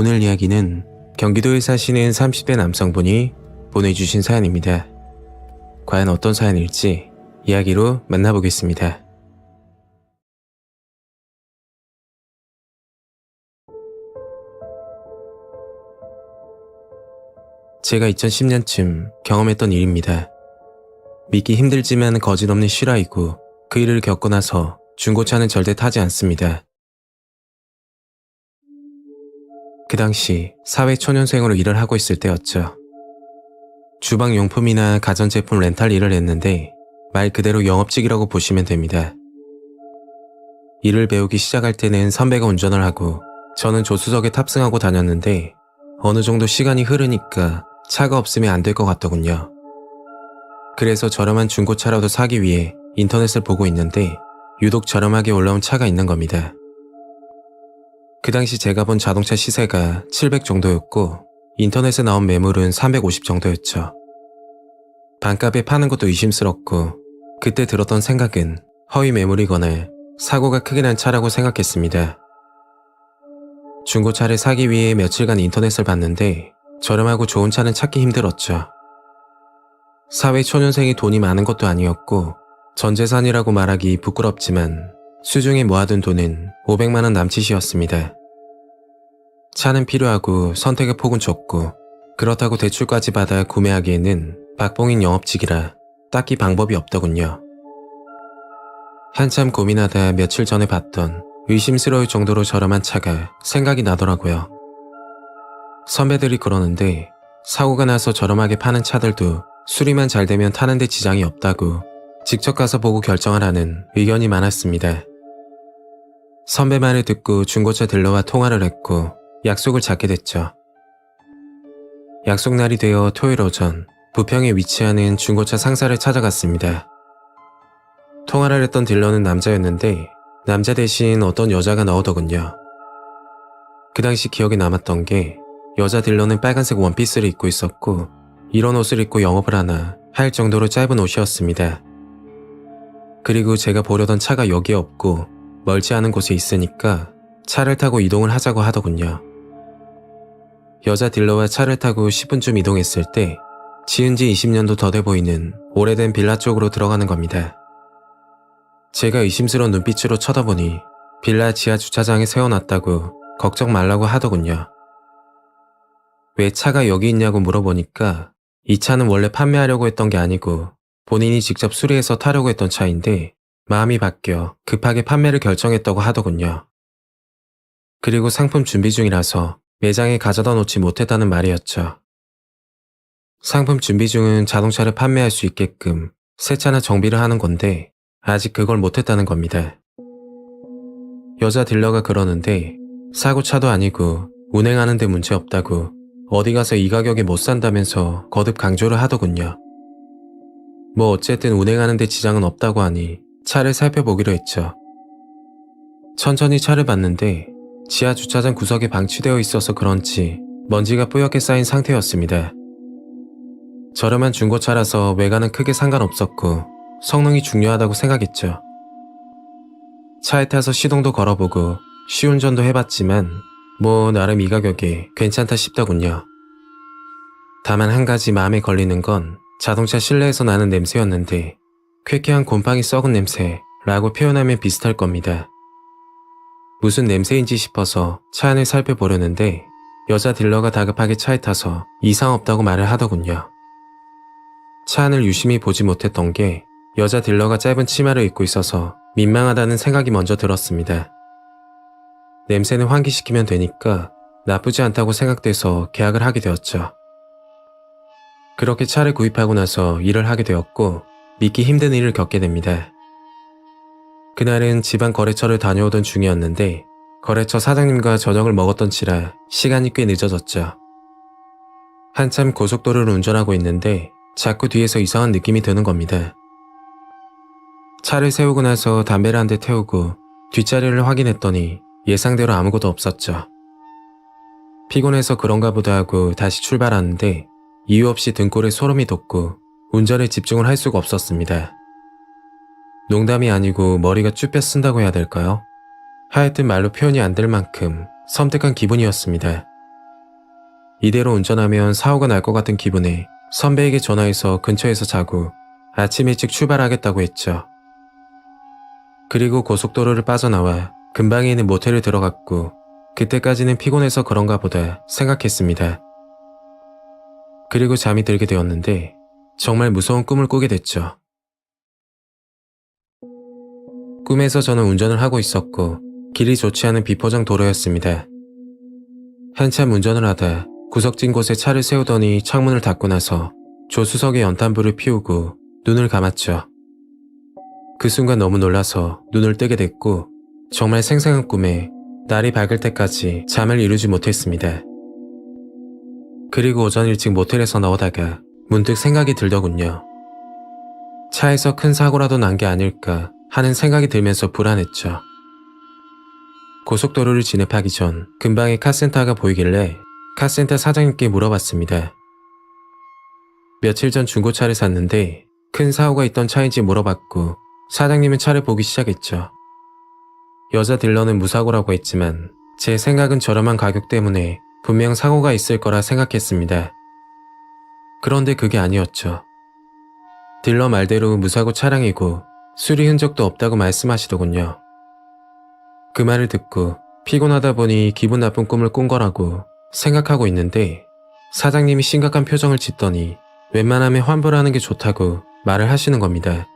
오늘 이야기는 경기도에 사시는 30대 남성분이 보내주신 사연입니다. 과연 어떤 사연일지 이야기로 만나보겠습니다. 제가 2010년쯤 경험했던 일입니다. 믿기 힘들지만 거짓없는 실화이고 그 일을 겪고 나서 중고차는 절대 타지 않습니다. 그 당시 사회초년생으로 일을 하고 있을 때였죠. 주방용품이나 가전제품 렌탈 일을 했는데 말 그대로 영업직이라고 보시면 됩니다. 일을 배우기 시작할 때는 선배가 운전을 하고 저는 조수석에 탑승하고 다녔는데 어느 정도 시간이 흐르니까 차가 없으면 안 될 것 같더군요. 그래서 저렴한 중고차라도 사기 위해 인터넷을 보고 있는데 유독 저렴하게 올라온 차가 있는 겁니다. 그 당시 제가 본 자동차 시세가 700 정도였고 인터넷에 나온 매물은 350 정도였죠. 반값에 파는 것도 의심스럽고 그때 들었던 생각은 허위 매물이거나 사고가 크게 난 차라고 생각했습니다. 중고차를 사기 위해 며칠간 인터넷을 봤는데 저렴하고 좋은 차는 찾기 힘들었죠. 사회초년생이 돈이 많은 것도 아니었고 전재산이라고 말하기 부끄럽지만 수중에 모아둔 돈은 500만 원 남짓이었습니다. 차는 필요하고 선택의 폭은 좁고 그렇다고 대출까지 받아 구매하기에는 박봉인 영업직이라 딱히 방법이 없더군요. 한참 고민하다 며칠 전에 봤던 의심스러울 정도로 저렴한 차가 생각이 나더라고요. 선배들이 그러는데 사고가 나서 저렴하게 파는 차들도 수리만 잘 되면 타는데 지장이 없다고 직접 가서 보고 결정하라는 의견이 많았습니다. 선배 말을 듣고 중고차 딜러와 통화를 했고 약속을 잡게 됐죠. 약속 날이 되어 토요일 오전 부평에 위치하는 중고차 상사를 찾아갔습니다. 통화를 했던 딜러는 남자였는데 남자 대신 어떤 여자가 나오더군요. 그 당시 기억에 남았던 게 여자 딜러는 빨간색 원피스를 입고 있었고 이런 옷을 입고 영업을 하나 할 정도로 짧은 옷이었습니다. 그리고 제가 보려던 차가 여기에 없고 멀지 않은 곳에 있으니까 차를 타고 이동을 하자고 하더군요. 여자 딜러와 차를 타고 10분쯤 이동했을 때 지은 지 20년도 더 돼 보이는 오래된 빌라 쪽으로 들어가는 겁니다. 제가 의심스러운 눈빛으로 쳐다보니 빌라 지하 주차장에 세워놨다고 걱정 말라고 하더군요. 왜 차가 여기 있냐고 물어보니까 이 차는 원래 판매하려고 했던 게 아니고 본인이 직접 수리해서 타려고 했던 차인데 마음이 바뀌어 급하게 판매를 결정했다고 하더군요. 그리고 상품 준비 중이라서 매장에 가져다 놓지 못했다는 말이었죠. 상품 준비 중은 자동차를 판매할 수 있게끔 세차나 정비를 하는 건데 아직 그걸 못했다는 겁니다. 여자 딜러가 그러는데 사고차도 아니고 운행하는데 문제 없다고 어디 가서 이 가격에 못 산다면서 거듭 강조를 하더군요. 뭐 어쨌든 운행하는데 지장은 없다고 하니 차를 살펴보기로 했죠. 천천히 차를 봤는데 지하 주차장 구석에 방치되어 있어서 그런지 먼지가 뿌옇게 쌓인 상태였습니다. 저렴한 중고차라서 외관은 크게 상관없었고 성능이 중요하다고 생각했죠. 차에 타서 시동도 걸어보고 시운전도 해봤지만 뭐 나름 이 가격에 괜찮다 싶더군요. 다만 한 가지 마음에 걸리는 건 자동차 실내에서 나는 냄새였는데 쾌쾌한 곰팡이 썩은 냄새라고 표현하면 비슷할 겁니다. 무슨 냄새인지 싶어서 차 안을 살펴보려는데 여자 딜러가 다급하게 차에 타서 이상 없다고 말을 하더군요. 차 안을 유심히 보지 못했던 게 여자 딜러가 짧은 치마를 입고 있어서 민망하다는 생각이 먼저 들었습니다. 냄새는 환기시키면 되니까 나쁘지 않다고 생각돼서 계약을 하게 되었죠. 그렇게 차를 구입하고 나서 일을 하게 되었고 믿기 힘든 일을 겪게 됩니다. 그날은 지방 거래처를 다녀오던 중이었는데 거래처 사장님과 저녁을 먹었던지라 시간이 꽤 늦어졌죠. 한참 고속도로를 운전하고 있는데 자꾸 뒤에서 이상한 느낌이 드는 겁니다. 차를 세우고 나서 담배를 한 대 태우고 뒷자리를 확인했더니 예상대로 아무것도 없었죠. 피곤해서 그런가 보다 하고 다시 출발하는데 이유 없이 등골에 소름이 돋고 운전에 집중을 할 수가 없었습니다. 농담이 아니고 머리가 쭈뼛 쓴다고 해야 될까요? 하여튼 말로 표현이 안 될 만큼 섬뜩한 기분이었습니다. 이대로 운전하면 사고가 날 것 같은 기분에 선배에게 전화해서 근처에서 자고 아침 일찍 출발하겠다고 했죠. 그리고 고속도로를 빠져나와 근방에 있는 모텔을 들어갔고 그때까지는 피곤해서 그런가 보다 생각했습니다. 그리고 잠이 들게 되었는데 정말 무서운 꿈을 꾸게 됐죠. 꿈에서 저는 운전을 하고 있었고 길이 좋지 않은 비포장 도로였습니다. 한참 운전을 하다 구석진 곳에 차를 세우더니 창문을 닫고 나서 조수석에 연탄불을 피우고 눈을 감았죠. 그 순간 너무 놀라서 눈을 뜨게 됐고 정말 생생한 꿈에 날이 밝을 때까지 잠을 이루지 못했습니다. 그리고 오전 일찍 모텔에서 나오다가 문득 생각이 들더군요. 차에서 큰 사고라도 난 게 아닐까 하는 생각이 들면서 불안했죠. 고속도로를 진입하기 전 근방에 카센터가 보이길래 카센터 사장님께 물어봤습니다. 며칠 전 중고차를 샀는데 큰 사고가 있던 차인지 물어봤고 사장님은 차를 보기 시작했죠. 여자 딜러는 무사고라고 했지만 제 생각은 저렴한 가격 때문에 분명 사고가 있을 거라 생각했습니다. 그런데 그게 아니었죠. 딜러 말대로 무사고 차량이고 수리 흔적도 없다고 말씀하시더군요. 그 말을 듣고 피곤하다 보니 기분 나쁜 꿈을 꾼 거라고 생각하고 있는데 사장님이 심각한 표정을 짓더니 웬만하면 환불하는 게 좋다고 말을 하시는 겁니다.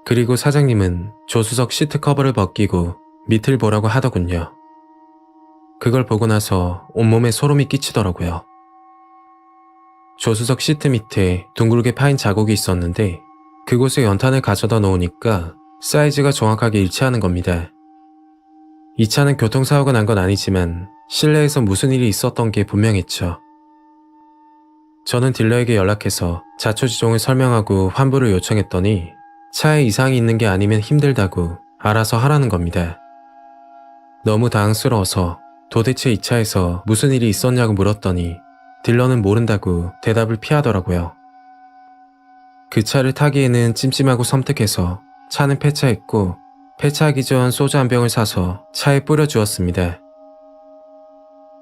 그리고 사장님은 조수석 시트 커버를 벗기고 밑을 보라고 하더군요. 그걸 보고 나서 온몸에 소름이 끼치더라고요. 조수석 시트 밑에 둥글게 파인 자국이 있었는데 그곳에 연탄을 가져다 놓으니까 사이즈가 정확하게 일치하는 겁니다. 이 차는 교통사고가 난 건 아니지만 실내에서 무슨 일이 있었던 게 분명했죠. 저는 딜러에게 연락해서 자초지종을 설명하고 환불을 요청했더니 차에 이상이 있는 게 아니면 힘들다고 알아서 하라는 겁니다. 너무 당황스러워서 도대체 이 차에서 무슨 일이 있었냐고 물었더니 딜러는 모른다고 대답을 피하더라고요. 그 차를 타기에는 찜찜하고 섬뜩해서 차는 폐차했고 폐차하기 전 소주 한 병을 사서 차에 뿌려주었습니다.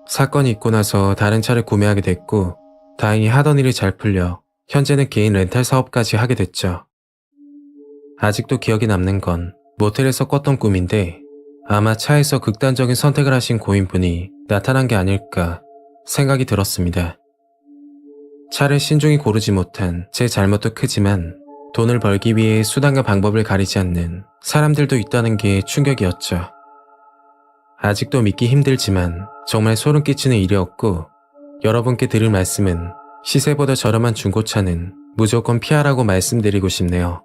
사건이 있고 나서 다른 차를 구매하게 됐고 다행히 하던 일이 잘 풀려 현재는 개인 렌탈 사업까지 하게 됐죠. 아직도 기억에 남는 건 모텔에서 꿨던 꿈인데 아마 차에서 극단적인 선택을 하신 고인분이 나타난 게 아닐까 생각이 들었습니다. 차를 신중히 고르지 못한 제 잘못도 크지만 돈을 벌기 위해 수단과 방법을 가리지 않는 사람들도 있다는 게 충격이었죠. 아직도 믿기 힘들지만 정말 소름 끼치는 일이었고 여러분께 드릴 말씀은 시세보다 저렴한 중고차는 무조건 피하라고 말씀드리고 싶네요.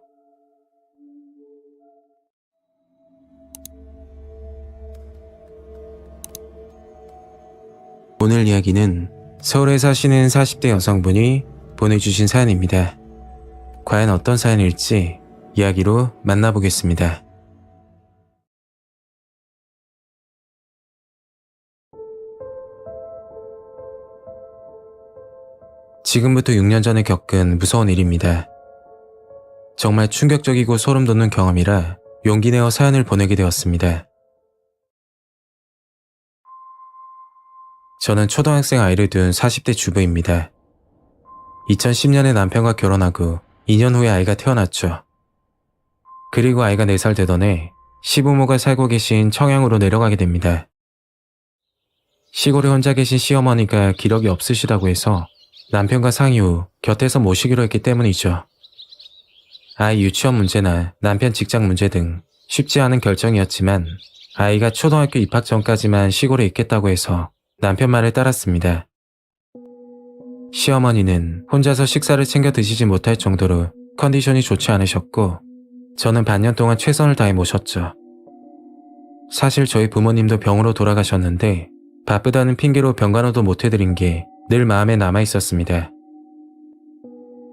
오늘 이야기는 서울에 사시는 40대 여성분이 보내주신 사연입니다. 과연 어떤 사연일지 이야기로 만나보겠습니다. 지금부터 6년 전에 겪은 무서운 일입니다. 정말 충격적이고 소름 돋는 경험이라 용기 내어 사연을 보내게 되었습니다. 저는 초등학생 아이를 둔 40대 주부입니다. 2010년에 남편과 결혼하고 2년 후에 아이가 태어났죠. 그리고 아이가 4살 되던 해 시부모가 살고 계신 청양으로 내려가게 됩니다. 시골에 혼자 계신 시어머니가 기력이 없으시다고 해서 남편과 상의 후 곁에서 모시기로 했기 때문이죠. 아이 유치원 문제나 남편 직장 문제 등 쉽지 않은 결정이었지만 아이가 초등학교 입학 전까지만 시골에 있겠다고 해서 남편 말을 따랐습니다. 시어머니는 혼자서 식사를 챙겨 드시지 못할 정도로 컨디션이 좋지 않으셨고 저는 반년 동안 최선을 다해 모셨죠. 사실 저희 부모님도 병으로 돌아가셨는데 바쁘다는 핑계로 병간호도 못 해드린 게 늘 마음에 남아있었습니다.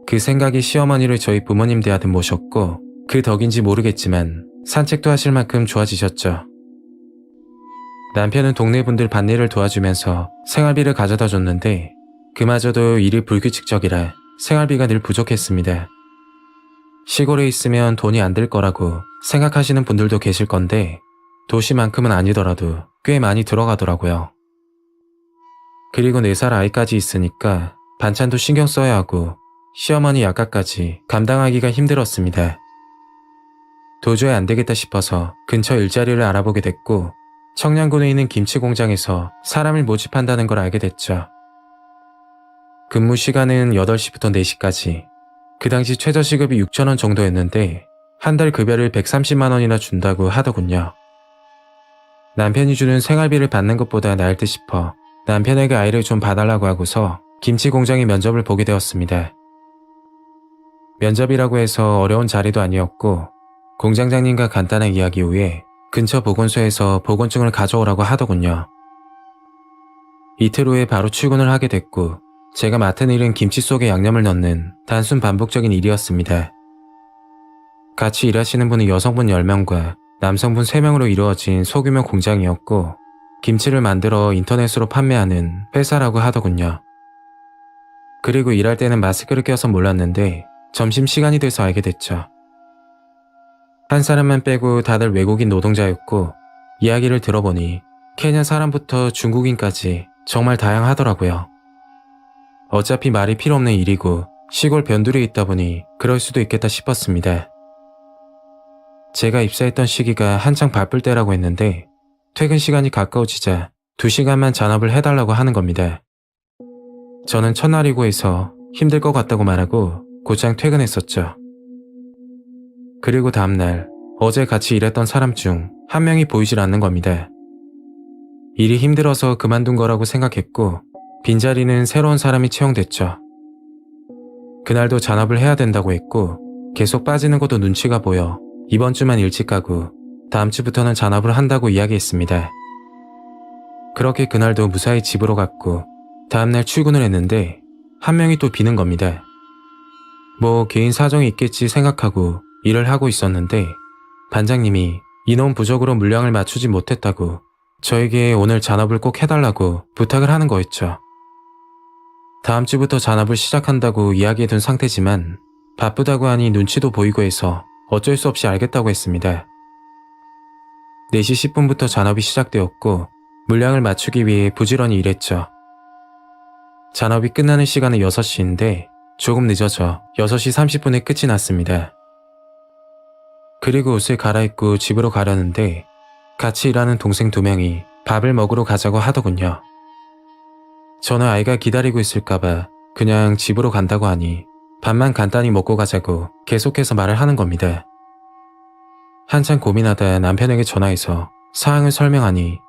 그 생각이 시어머니를 저희 부모님 대하듯 모셨고 그 덕인지 모르겠지만 산책도 하실 만큼 좋아지셨죠. 남편은 동네 분들 밭일을 도와주면서 생활비를 가져다 줬는데 그마저도 일이 불규칙적이라 생활비가 늘 부족했습니다. 시골에 있으면 돈이 안 들 거라고 생각하시는 분들도 계실 건데 도시만큼은 아니더라도 꽤 많이 들어가더라고요. 그리고 4살 아이까지 있으니까 반찬도 신경 써야 하고 시어머니 약값까지 감당하기가 힘들었습니다. 도저히 안 되겠다 싶어서 근처 일자리를 알아보게 됐고 청량군에 있는 김치 공장에서 사람을 모집한다는 걸 알게 됐죠. 근무 시간은 8시부터 4시까지. 그 당시 최저시급이 6,000원 정도였는데 한 달 급여를 130만 원이나 준다고 하더군요. 남편이 주는 생활비를 받는 것보다 나을 듯 싶어 남편에게 아이를 좀 봐달라고 하고서 김치 공장에 면접을 보게 되었습니다. 면접이라고 해서 어려운 자리도 아니었고 공장장님과 간단한 이야기 후에 근처 보건소에서 보건증을 가져오라고 하더군요. 이틀 후에 바로 출근을 하게 됐고 제가 맡은 일은 김치 속에 양념을 넣는 단순 반복적인 일이었습니다. 같이 일하시는 분은 여성분 10명과 남성분 3명으로 이루어진 소규모 공장이었고 김치를 만들어 인터넷으로 판매하는 회사라고 하더군요. 그리고 일할 때는 마스크를 껴서 몰랐는데 점심시간이 돼서 알게 됐죠. 한 사람만 빼고 다들 외국인 노동자였고 이야기를 들어보니 케냐 사람부터 중국인까지 정말 다양하더라고요. 어차피 말이 필요 없는 일이고 시골 변두리에 있다 보니 그럴 수도 있겠다 싶었습니다. 제가 입사했던 시기가 한창 바쁠 때라고 했는데 퇴근 시간이 가까워지자 2시간만 잔업을 해달라고 하는 겁니다. 저는 첫날이고 해서 힘들 것 같다고 말하고 곧장 퇴근했었죠. 그리고 다음날 어제 같이 일했던 사람 중 한 명이 보이질 않는 겁니다. 일이 힘들어서 그만둔 거라고 생각했고 빈자리는 새로운 사람이 채용됐죠. 그날도 잔업을 해야 된다고 했고 계속 빠지는 것도 눈치가 보여 이번 주만 일찍 가고 다음 주부터는 잔업을 한다고 이야기했습니다. 그렇게 그날도 무사히 집으로 갔고 다음날 출근을 했는데 한 명이 또 비는 겁니다. 뭐 개인 사정이 있겠지 생각하고 일을 하고 있었는데 반장님이 인원 부족으로 물량을 맞추지 못했다고 저에게 오늘 잔업을 꼭 해달라고 부탁을 하는 거였죠. 다음 주부터 잔업을 시작한다고 이야기해둔 상태지만 바쁘다고 하니 눈치도 보이고 해서 어쩔 수 없이 알겠다고 했습니다. 4시 10분부터 잔업이 시작되었고 물량을 맞추기 위해 부지런히 일했죠. 잔업이 끝나는 시간은 6시인데 조금 늦어져 6시 30분에 끝이 났습니다. 그리고 옷을 갈아입고 집으로 가려는데 같이 일하는 동생 2명이 밥을 먹으러 가자고 하더군요. 저는 아이가 기다리고 있을까봐 그냥 집으로 간다고 하니 밥만 간단히 먹고 가자고 계속해서 말을 하는 겁니다. 한참 고민하다 남편에게 전화해서 사항을 설명하니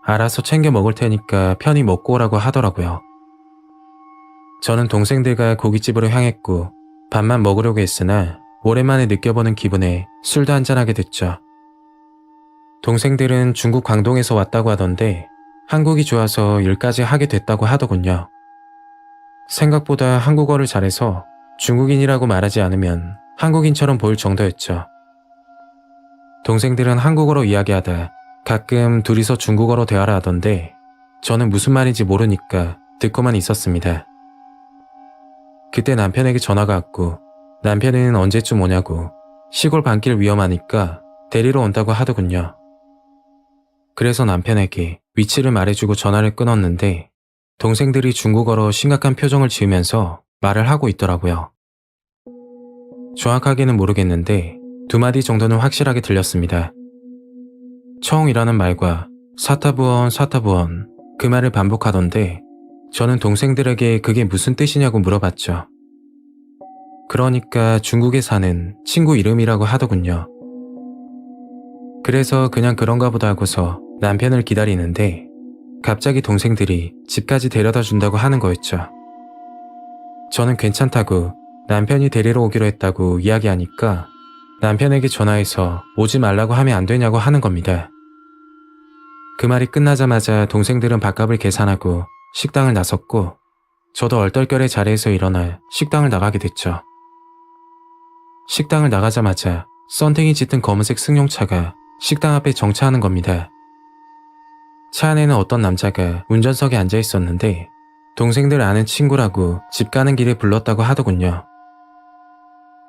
알아서 챙겨 먹을 테니까 편히 먹고 오라고 하더라고요. 저는 동생들과 고깃집으로 향했고 밥만 먹으려고 했으나 오랜만에 느껴보는 기분에 술도 한잔하게 됐죠. 동생들은 중국 광동에서 왔다고 하던데 한국이 좋아서 일까지 하게 됐다고 하더군요. 생각보다 한국어를 잘해서 중국인이라고 말하지 않으면 한국인처럼 보일 정도였죠. 동생들은 한국어로 이야기하다 가끔 둘이서 중국어로 대화를 하던데 저는 무슨 말인지 모르니까 듣고만 있었습니다. 그때 남편에게 전화가 왔고 남편은 언제쯤 오냐고 시골 반길 위험하니까 데리러 온다고 하더군요. 그래서 남편에게 위치를 말해주고 전화를 끊었는데 동생들이 중국어로 심각한 표정을 지으면서 말을 하고 있더라고요. 정확하게는 모르겠는데 2마디 정도는 확실하게 들렸습니다. 청이라는 말과 사타부원 사타부원 그 말을 반복하던데 저는 동생들에게 그게 무슨 뜻이냐고 물어봤죠. 그러니까 중국에 사는 친구 이름이라고 하더군요. 그래서 그냥 그런가 보다 하고서 남편을 기다리는데 갑자기 동생들이 집까지 데려다 준다고 하는 거였죠. 저는 괜찮다고 남편이 데리러 오기로 했다고 이야기하니까 남편에게 전화해서 오지 말라고 하면 안 되냐고 하는 겁니다. 그 말이 끝나자마자 동생들은 밥값을 계산하고 식당을 나섰고 저도 얼떨결에 자리에서 일어나 식당을 나가게 됐죠. 식당을 나가자마자 썬팅이 짙은 검은색 승용차가 식당 앞에 정차하는 겁니다. 차 안에는 어떤 남자가 운전석에 앉아 있었는데 동생들 아는 친구라고 집 가는 길에 불렀다고 하더군요.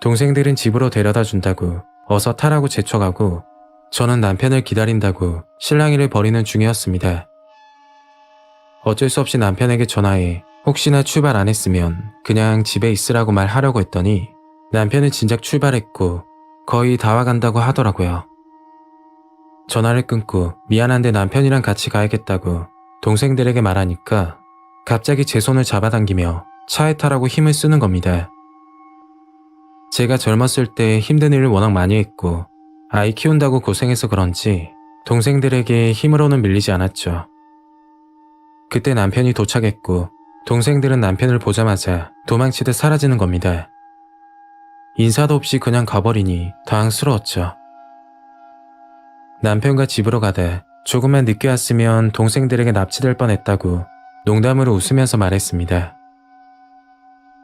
동생들은 집으로 데려다 준다고 어서 타라고 재촉하고 저는 남편을 기다린다고 실랑이를 벌이는 중이었습니다. 어쩔 수 없이 남편에게 전화해 혹시나 출발 안 했으면 그냥 집에 있으라고 말하려고 했더니 남편은 진작 출발했고 거의 다 와간다고 하더라고요. 전화를 끊고 미안한데 남편이랑 같이 가야겠다고 동생들에게 말하니까 갑자기 제 손을 잡아당기며 차에 타라고 힘을 쓰는 겁니다. 제가 젊었을 때 힘든 일을 워낙 많이 했고 아이 키운다고 고생해서 그런지 동생들에게 힘으로는 밀리지 않았죠. 그때 남편이 도착했고 동생들은 남편을 보자마자 도망치듯 사라지는 겁니다. 인사도 없이 그냥 가버리니 당황스러웠죠. 남편과 집으로 가다 조금만 늦게 왔으면 동생들에게 납치될 뻔했다고 농담으로 웃으면서 말했습니다.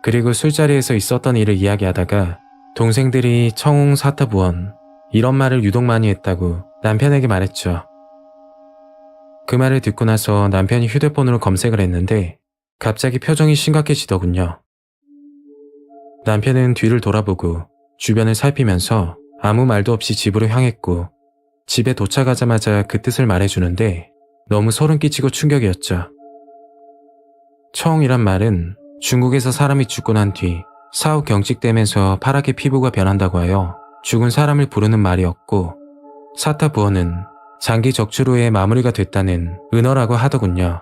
그리고 술자리에서 있었던 일을 이야기하다가 동생들이 청웅 사타부원 이런 말을 유독 많이 했다고 남편에게 말했죠. 그 말을 듣고 나서 남편이 휴대폰으로 검색을 했는데 갑자기 표정이 심각해지더군요. 남편은 뒤를 돌아보고 주변을 살피면서 아무 말도 없이 집으로 향했고 집에 도착하자마자 그 뜻을 말해주는데 너무 소름 끼치고 충격이었죠. 청이란 말은 중국에서 사람이 죽고 난 뒤 사후 경직되면서 파랗게 피부가 변한다고 하여 죽은 사람을 부르는 말이었고 사타부어는 장기 적출 후에 마무리가 됐다는 은어라고 하더군요.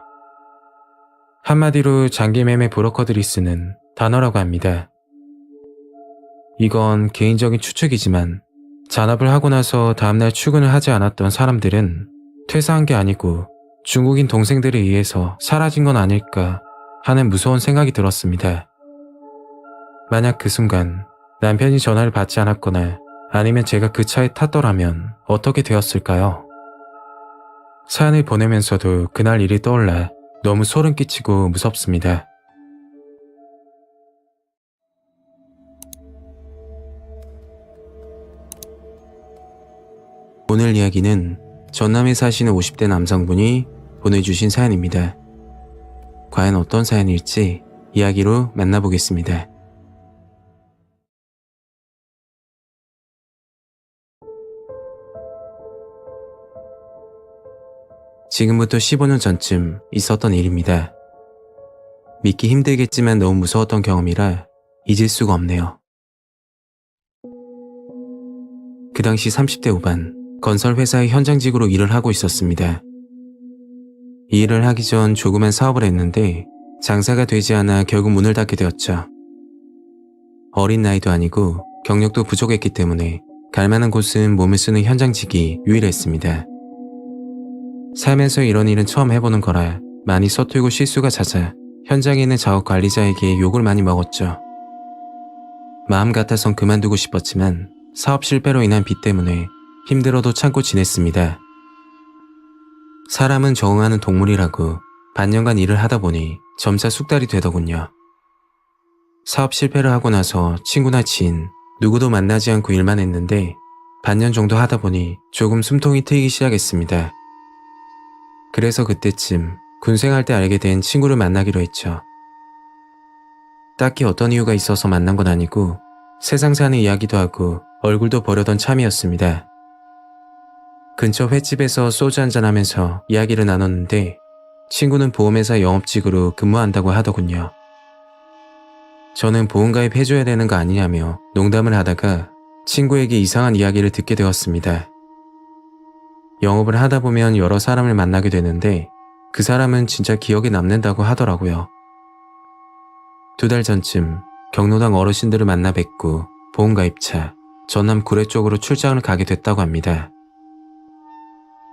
한마디로 장기 매매 브로커들이 쓰는 단어라고 합니다. 이건 개인적인 추측이지만 잔업을 하고 나서 다음날 출근을 하지 않았던 사람들은 퇴사한 게 아니고 중국인 동생들에 의해서 사라진 건 아닐까 하는 무서운 생각이 들었습니다. 만약 그 순간 남편이 전화를 받지 않았거나 아니면 제가 그 차에 탔더라면 어떻게 되었을까요? 사연을 보내면서도 그날 일이 떠올라 너무 소름 끼치고 무섭습니다. 오늘 이야기는 전남에 사시는 50대 남성분이 보내주신 사연입니다. 과연 어떤 사연일지 이야기로 만나보겠습니다. 지금부터 15년 전쯤 있었던 일입니다. 믿기 힘들겠지만 너무 무서웠던 경험이라 잊을 수가 없네요. 그 당시 30대 후반 건설 회사의 현장직으로 일을 하고 있었습니다. 이 일을 하기 전 조그만 사업을 했는데 장사가 되지 않아 결국 문을 닫게 되었죠. 어린 나이도 아니고 경력도 부족했기 때문에 갈 만한 곳은 몸을 쓰는 현장직이 유일했습니다. 살면서 이런 일은 처음 해보는 거라 많이 서툴고 실수가 잦아 현장에 있는 작업 관리자에게 욕을 많이 먹었죠. 마음 같아선 그만두고 싶었지만 사업 실패로 인한 빚 때문에 힘들어도 참고 지냈습니다. 사람은 적응하는 동물이라고 반년간 일을 하다 보니 점차 숙달이 되더군요. 사업 실패를 하고 나서 친구나 지인 누구도 만나지 않고 일만 했는데 반년 정도 하다 보니 조금 숨통이 트이기 시작했습니다. 그래서 그때쯤 군생할 때 알게 된 친구를 만나기로 했죠. 딱히 어떤 이유가 있어서 만난 건 아니고 세상 사는 이야기도 하고 얼굴도 보려던 참이었습니다. 근처 횟집에서 소주 한잔하면서 이야기를 나눴는데 친구는 보험회사 영업직으로 근무한다고 하더군요. 저는 보험가입 해줘야 되는 거 아니냐며 농담을 하다가 친구에게 이상한 이야기를 듣게 되었습니다. 영업을 하다 보면 여러 사람을 만나게 되는데 그 사람은 진짜 기억에 남는다고 하더라고요. 2달 전쯤 경로당 어르신들을 만나 뵙고 보험가입차 전남 구례 쪽으로 출장을 가게 됐다고 합니다.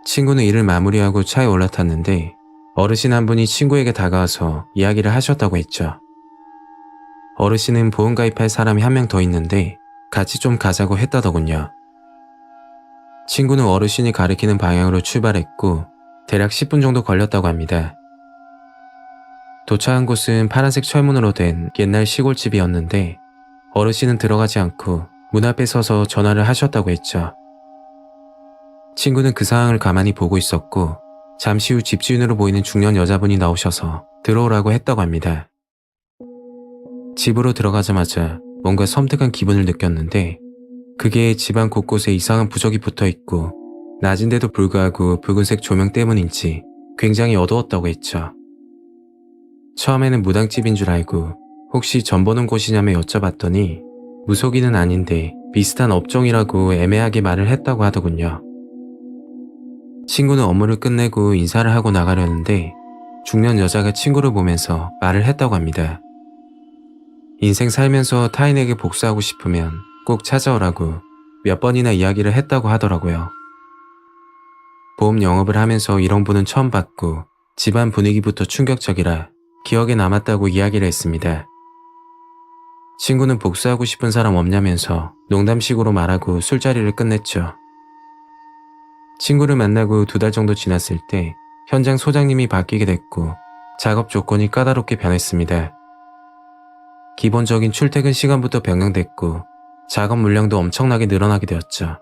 친구는 일을 마무리하고 차에 올라탔는데 어르신 한 분이 친구에게 다가와서 이야기를 하셨다고 했죠. 어르신은 보험가입할 사람이 한 명 더 있는데 같이 좀 가자고 했다더군요. 친구는 어르신이 가리키는 방향으로 출발했고 대략 10분 정도 걸렸다고 합니다. 도착한 곳은 파란색 철문으로 된 옛날 시골집이었는데 어르신은 들어가지 않고 문 앞에 서서 전화를 하셨다고 했죠. 친구는 그 상황을 가만히 보고 있었고 잠시 후 집주인으로 보이는 중년 여자분이 나오셔서 들어오라고 했다고 합니다. 집으로 들어가자마자 뭔가 섬뜩한 기분을 느꼈는데 그게 집안 곳곳에 이상한 부적이 붙어있고 낮인데도 불구하고 붉은색 조명 때문인지 굉장히 어두웠다고 했죠. 처음에는 무당집인 줄 알고 혹시 전 보는 곳이냐며 여쭤봤더니 무속인은 아닌데 비슷한 업종이라고 애매하게 말을 했다고 하더군요. 친구는 업무를 끝내고 인사를 하고 나가려는데 중년 여자가 친구를 보면서 말을 했다고 합니다. 인생 살면서 타인에게 복수하고 싶으면 꼭 찾아오라고 몇 번이나 이야기를 했다고 하더라고요. 보험 영업을 하면서 이런 분은 처음 봤고 집안 분위기부터 충격적이라 기억에 남았다고 이야기를 했습니다. 친구는 복수하고 싶은 사람 없냐면서 농담식으로 말하고 술자리를 끝냈죠. 친구를 만나고 2달 정도 지났을 때 현장 소장님이 바뀌게 됐고 작업 조건이 까다롭게 변했습니다. 기본적인 출퇴근 시간부터 변경됐고 작업 물량도 엄청나게 늘어나게 되었죠.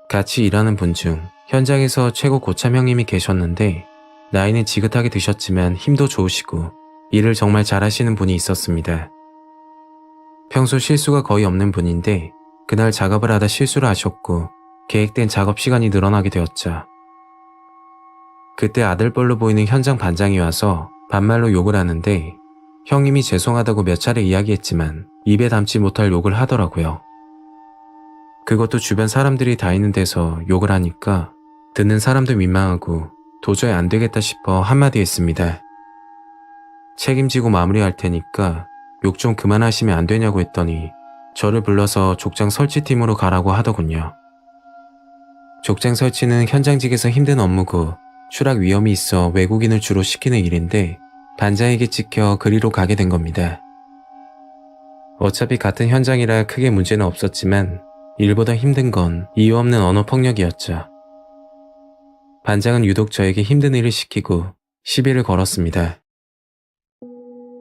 같이 일하는 분 중 현장에서 최고 고참 형님이 계셨는데 나이는 지긋하게 드셨지만 힘도 좋으시고 일을 정말 잘하시는 분이 있었습니다. 평소 실수가 거의 없는 분인데 그날 작업을 하다 실수를 하셨고 계획된 작업 시간이 늘어나게 되었죠. 그때 아들뻘로 보이는 현장 반장이 와서 반말로 욕을 하는데 형님이 죄송하다고 몇 차례 이야기했지만 입에 담지 못할 욕을 하더라고요. 그것도 주변 사람들이 다 있는 데서 욕을 하니까 듣는 사람도 민망하고 도저히 안 되겠다 싶어 한마디 했습니다. 책임지고 마무리할 테니까 욕 좀 그만하시면 안 되냐고 했더니 저를 불러서 족장 설치팀으로 가라고 하더군요. 족장 설치는 현장직에서 힘든 업무고 추락 위험이 있어 외국인을 주로 시키는 일인데 반장에게 찍혀 그리로 가게 된 겁니다. 어차피 같은 현장이라 크게 문제는 없었지만 일보다 힘든 건 이유 없는 언어 폭력이었죠. 반장은 유독 저에게 힘든 일을 시키고 시비를 걸었습니다.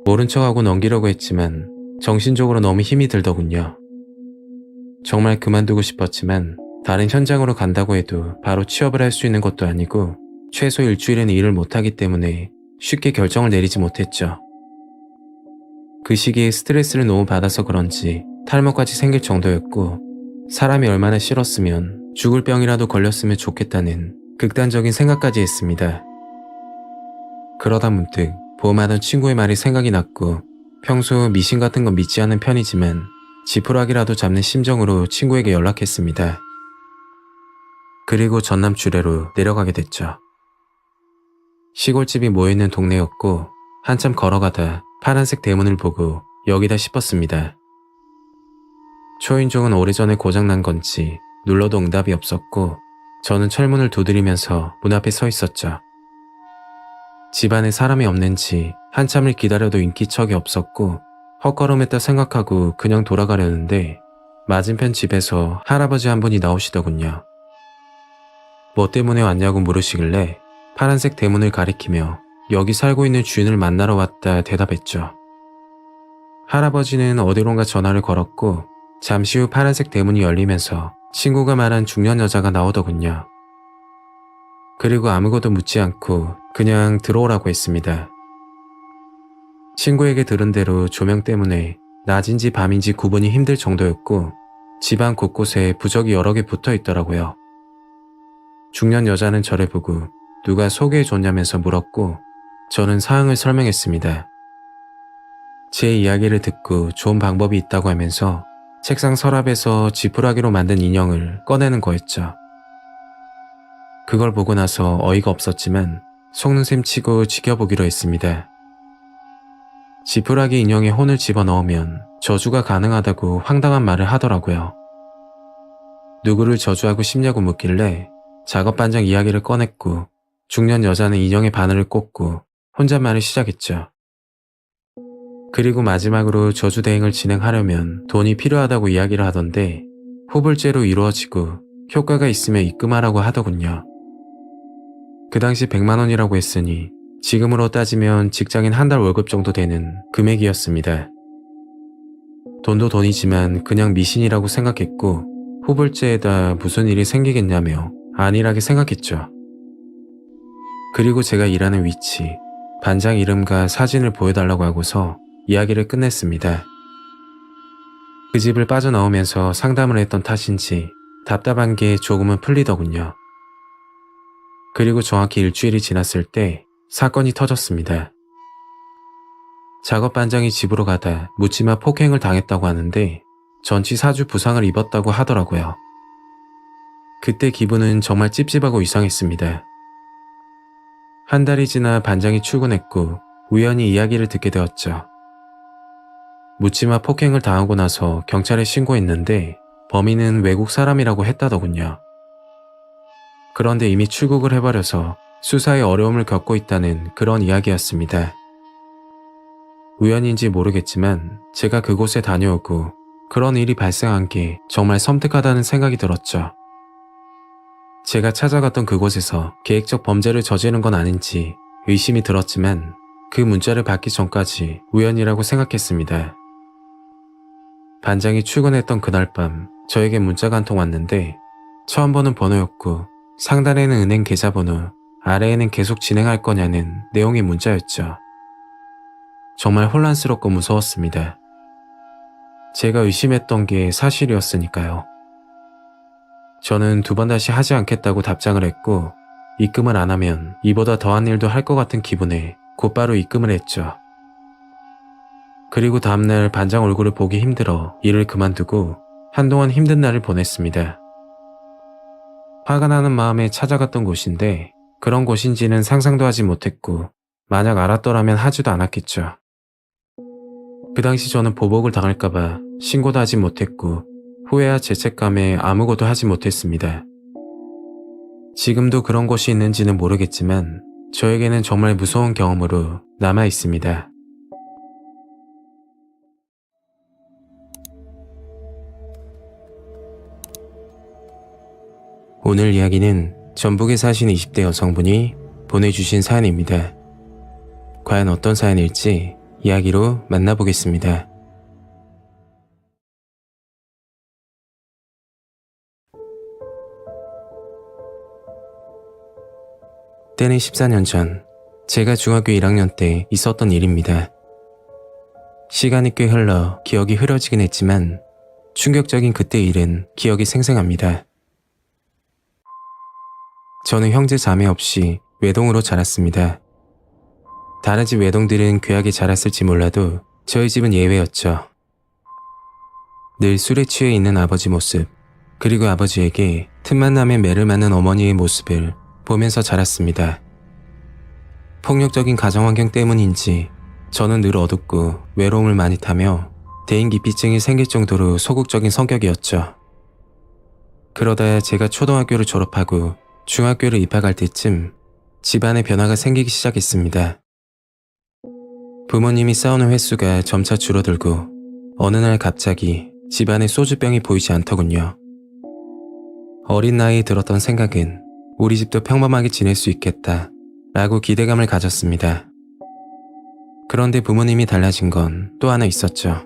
모른 척하고 넘기려고 했지만 정신적으로 너무 힘이 들더군요. 정말 그만두고 싶었지만 다른 현장으로 간다고 해도 바로 취업을 할 수 있는 것도 아니고 최소 일주일은 일을 못하기 때문에 쉽게 결정을 내리지 못했죠. 그 시기에 스트레스를 너무 받아서 그런지 탈모까지 생길 정도였고 사람이 얼마나 싫었으면 죽을 병이라도 걸렸으면 좋겠다는 극단적인 생각까지 했습니다. 그러다 문득 보험하던 친구의 말이 생각이 났고 평소 미신 같은 건 믿지 않는 편이지만 지푸라기라도 잡는 심정으로 친구에게 연락했습니다. 그리고 전남 주례로 내려가게 됐죠. 시골집이 모여있는 동네였고 한참 걸어가다 파란색 대문을 보고 여기다 싶었습니다. 초인종은 오래전에 고장난 건지 눌러도 응답이 없었고 저는 철문을 두드리면서 문 앞에 서 있었죠. 집안에 사람이 없는지 한참을 기다려도 인기척이 없었고 헛걸음했다 생각하고 그냥 돌아가려는데 맞은편 집에서 할아버지 한 분이 나오시더군요. 뭐 때문에 왔냐고 물으시길래 파란색 대문을 가리키며 여기 살고 있는 주인을 만나러 왔다 대답했죠. 할아버지는 어디론가 전화를 걸었고 잠시 후 파란색 대문이 열리면서 친구가 말한 중년 여자가 나오더군요. 그리고 아무것도 묻지 않고 그냥 들어오라고 했습니다. 친구에게 들은 대로 조명 때문에 낮인지 밤인지 구분이 힘들 정도였고 집안 곳곳에 부적이 여러 개 붙어 있더라고요. 중년 여자는 저를 보고 누가 소개해줬냐면서 물었고 저는 사항을 설명했습니다. 제 이야기를 듣고 좋은 방법이 있다고 하면서 책상 서랍에서 지푸라기로 만든 인형을 꺼내는 거였죠. 그걸 보고 나서 어이가 없었지만 속는 셈 치고 지켜보기로 했습니다. 지푸라기 인형에 혼을 집어넣으면 저주가 가능하다고 황당한 말을 하더라고요. 누구를 저주하고 싶냐고 묻길래 작업반장 이야기를 꺼냈고 중년 여자는 인형의 바늘을 꽂고 혼잣말을 시작했죠. 그리고 마지막으로 저주 대행을 진행하려면 돈이 필요하다고 이야기를 하던데 후불제로 이루어지고 효과가 있으면 입금하라고 하더군요. 그 당시 100만 원이라고 했으니 지금으로 따지면 직장인 한 달 월급 정도 되는 금액이었습니다. 돈도 돈이지만 그냥 미신이라고 생각했고 후불제에다 무슨 일이 생기겠냐며 안일하게 생각했죠. 그리고 제가 일하는 위치, 반장 이름과 사진을 보여달라고 하고서 이야기를 끝냈습니다. 그 집을 빠져나오면서 상담을 했던 탓인지 답답한 게 조금은 풀리더군요. 그리고 정확히 일주일이 지났을 때 사건이 터졌습니다. 작업 반장이 집으로 가다 묻지마 폭행을 당했다고 하는데 전치 4주 부상을 입었다고 하더라고요. 그때 기분은 정말 찝찝하고 이상했습니다. 한 달이 지나 반장이 출근했고 우연히 이야기를 듣게 되었죠. 묻지마 폭행을 당하고 나서 경찰에 신고했는데 범인은 외국 사람이라고 했다더군요. 그런데 이미 출국을 해버려서 수사에 어려움을 겪고 있다는 그런 이야기였습니다. 우연인지 모르겠지만 제가 그곳에 다녀오고 그런 일이 발생한 게 정말 섬뜩하다는 생각이 들었죠. 제가 찾아갔던 그곳에서 계획적 범죄를 저지른 건 아닌지 의심이 들었지만 그 문자를 받기 전까지 우연이라고 생각했습니다. 반장이 출근했던 그날 밤 저에게 문자가 한 통 왔는데 처음 보는 번호였고 상단에는 은행 계좌번호, 아래에는 계속 진행할 거냐는 내용의 문자였죠. 정말 혼란스럽고 무서웠습니다. 제가 의심했던 게 사실이었으니까요. 저는 2번 다시 하지 않겠다고 답장을 했고 입금을 안 하면 이보다 더한 일도 할 것 같은 기분에 곧바로 입금을 했죠. 그리고 다음날 반장 얼굴을 보기 힘들어 일을 그만두고 한동안 힘든 날을 보냈습니다. 화가 나는 마음에 찾아갔던 곳인데 그런 곳인지는 상상도 하지 못했고 만약 알았더라면 하지도 않았겠죠. 그 당시 저는 보복을 당할까봐 신고도 하지 못했고 후회와 죄책감에 아무것도 하지 못했습니다. 지금도 그런 곳이 있는지는 모르겠지만 저에게는 정말 무서운 경험으로 남아 있습니다. 오늘 이야기는 전북에 사시는 20대 여성분이 보내주신 사연입니다. 과연 어떤 사연일지 이야기로 만나보겠습니다. 때는 14년 전, 제가 중학교 1학년 때 있었던 일입니다. 시간이 꽤 흘러 기억이 흐려지긴 했지만 충격적인 그때 일은 기억이 생생합니다. 저는 형제 자매 없이 외동으로 자랐습니다. 다른 집 외동들은 괴하게 자랐을지 몰라도 저희 집은 예외였죠. 늘 술에 취해 있는 아버지 모습, 그리고 아버지에게 틈만 나면 매를 맞는 어머니의 모습을 보면서 자랐습니다. 폭력적인 가정환경 때문인지 저는 늘 어둡고 외로움을 많이 타며 대인기피증이 생길 정도로 소극적인 성격이었죠. 그러다 제가 초등학교를 졸업하고 중학교를 입학할 때쯤 집안에 변화가 생기기 시작했습니다. 부모님이 싸우는 횟수가 점차 줄어들고 어느 날 갑자기 집안에 소주병이 보이지 않더군요. 어린 나이에 들었던 생각은 우리 집도 평범하게 지낼 수 있겠다 라고 기대감을 가졌습니다. 그런데 부모님이 달라진 건 또 하나 있었죠.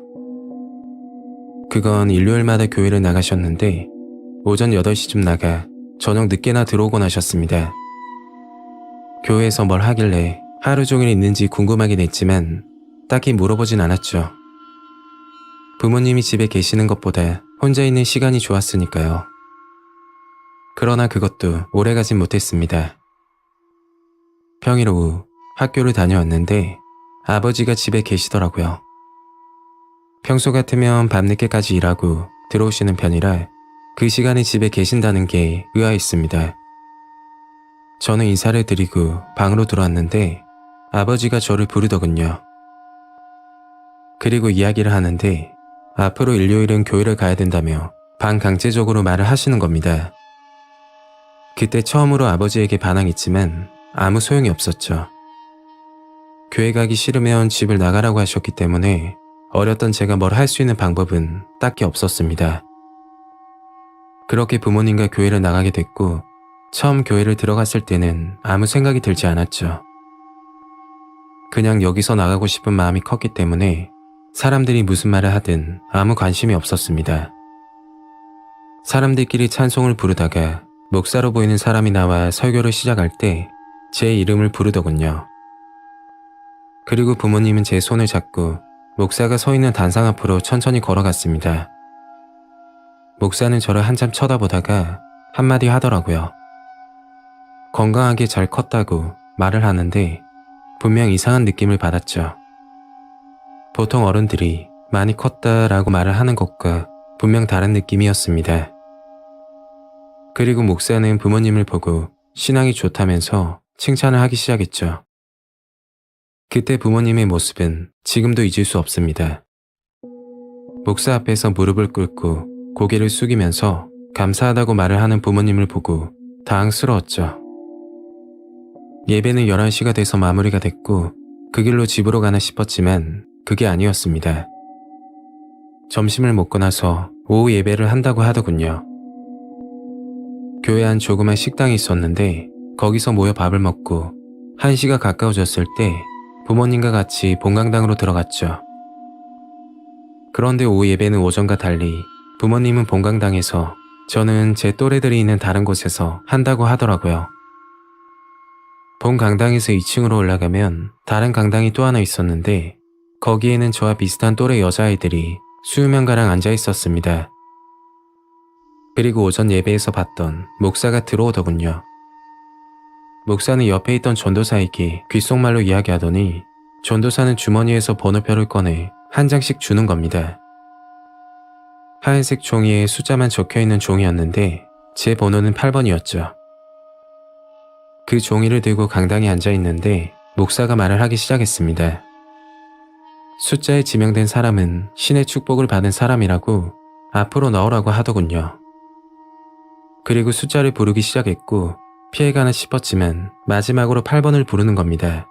그건 일요일마다 교회를 나가셨는데 오전 8시쯤 나가 저녁 늦게나 들어오곤 하셨습니다. 교회에서 뭘 하길래 하루 종일 있는지 궁금하긴 했지만 딱히 물어보진 않았죠. 부모님이 집에 계시는 것보다 혼자 있는 시간이 좋았으니까요. 그러나 그것도 오래가진 못했습니다. 평일 오후 학교를 다녀왔는데 아버지가 집에 계시더라고요. 평소 같으면 밤늦게까지 일하고 들어오시는 편이라 그 시간에 집에 계신다는 게 의아했습니다. 저는 인사를 드리고 방으로 들어왔는데 아버지가 저를 부르더군요. 그리고 이야기를 하는데 앞으로 일요일은 교회를 가야 된다며 반강제적으로 말을 하시는 겁니다. 그때 처음으로 아버지에게 반항했지만 아무 소용이 없었죠. 교회 가기 싫으면 집을 나가라고 하셨기 때문에 어렸던 제가 뭘 할 수 있는 방법은 딱히 없었습니다. 그렇게 부모님과 교회를 나가게 됐고 처음 교회를 들어갔을 때는 아무 생각이 들지 않았죠. 그냥 여기서 나가고 싶은 마음이 컸기 때문에 사람들이 무슨 말을 하든 아무 관심이 없었습니다. 사람들끼리 찬송을 부르다가 목사로 보이는 사람이 나와 설교를 시작할 때 제 이름을 부르더군요. 그리고 부모님은 제 손을 잡고 목사가 서 있는 단상 앞으로 천천히 걸어갔습니다. 목사는 저를 한참 쳐다보다가 한마디 하더라고요. 건강하게 잘 컸다고 말을 하는데 분명 이상한 느낌을 받았죠. 보통 어른들이 많이 컸다라고 말을 하는 것과 분명 다른 느낌이었습니다. 그리고 목사는 부모님을 보고 신앙이 좋다면서 칭찬을 하기 시작했죠. 그때 부모님의 모습은 지금도 잊을 수 없습니다. 목사 앞에서 무릎을 꿇고 고개를 숙이면서 감사하다고 말을 하는 부모님을 보고 당황스러웠죠. 예배는 11시가 돼서 마무리가 됐고 그 길로 집으로 가나 싶었지만 그게 아니었습니다. 점심을 먹고 나서 오후 예배를 한다고 하더군요. 교회 안 조그만 식당이 있었는데 거기서 모여 밥을 먹고 1시가 가까워졌을 때 부모님과 같이 본강당으로 들어갔죠. 그런데 오후 예배는 오전과 달리 부모님은 본강당에서, 저는 제 또래들이 있는 다른 곳에서 한다고 하더라고요. 본강당에서 2층으로 올라가면 다른 강당이 또 하나 있었는데 거기에는 저와 비슷한 또래 여자아이들이 수십 명가량 앉아 있었습니다. 그리고 오전 예배에서 봤던 목사가 들어오더군요. 목사는 옆에 있던 전도사에게 귓속말로 이야기하더니 전도사는 주머니에서 번호표를 꺼내 한 장씩 주는 겁니다. 하얀색 종이에 숫자만 적혀있는 종이였는데 제 번호는 8번이었죠. 그 종이를 들고 강당에 앉아있는데 목사가 말을 하기 시작했습니다. 숫자에 지명된 사람은 신의 축복을 받은 사람이라고 앞으로 나오라고 하더군요. 그리고 숫자를 부르기 시작했고 피해가나 싶었지만 마지막으로 8번을 부르는 겁니다.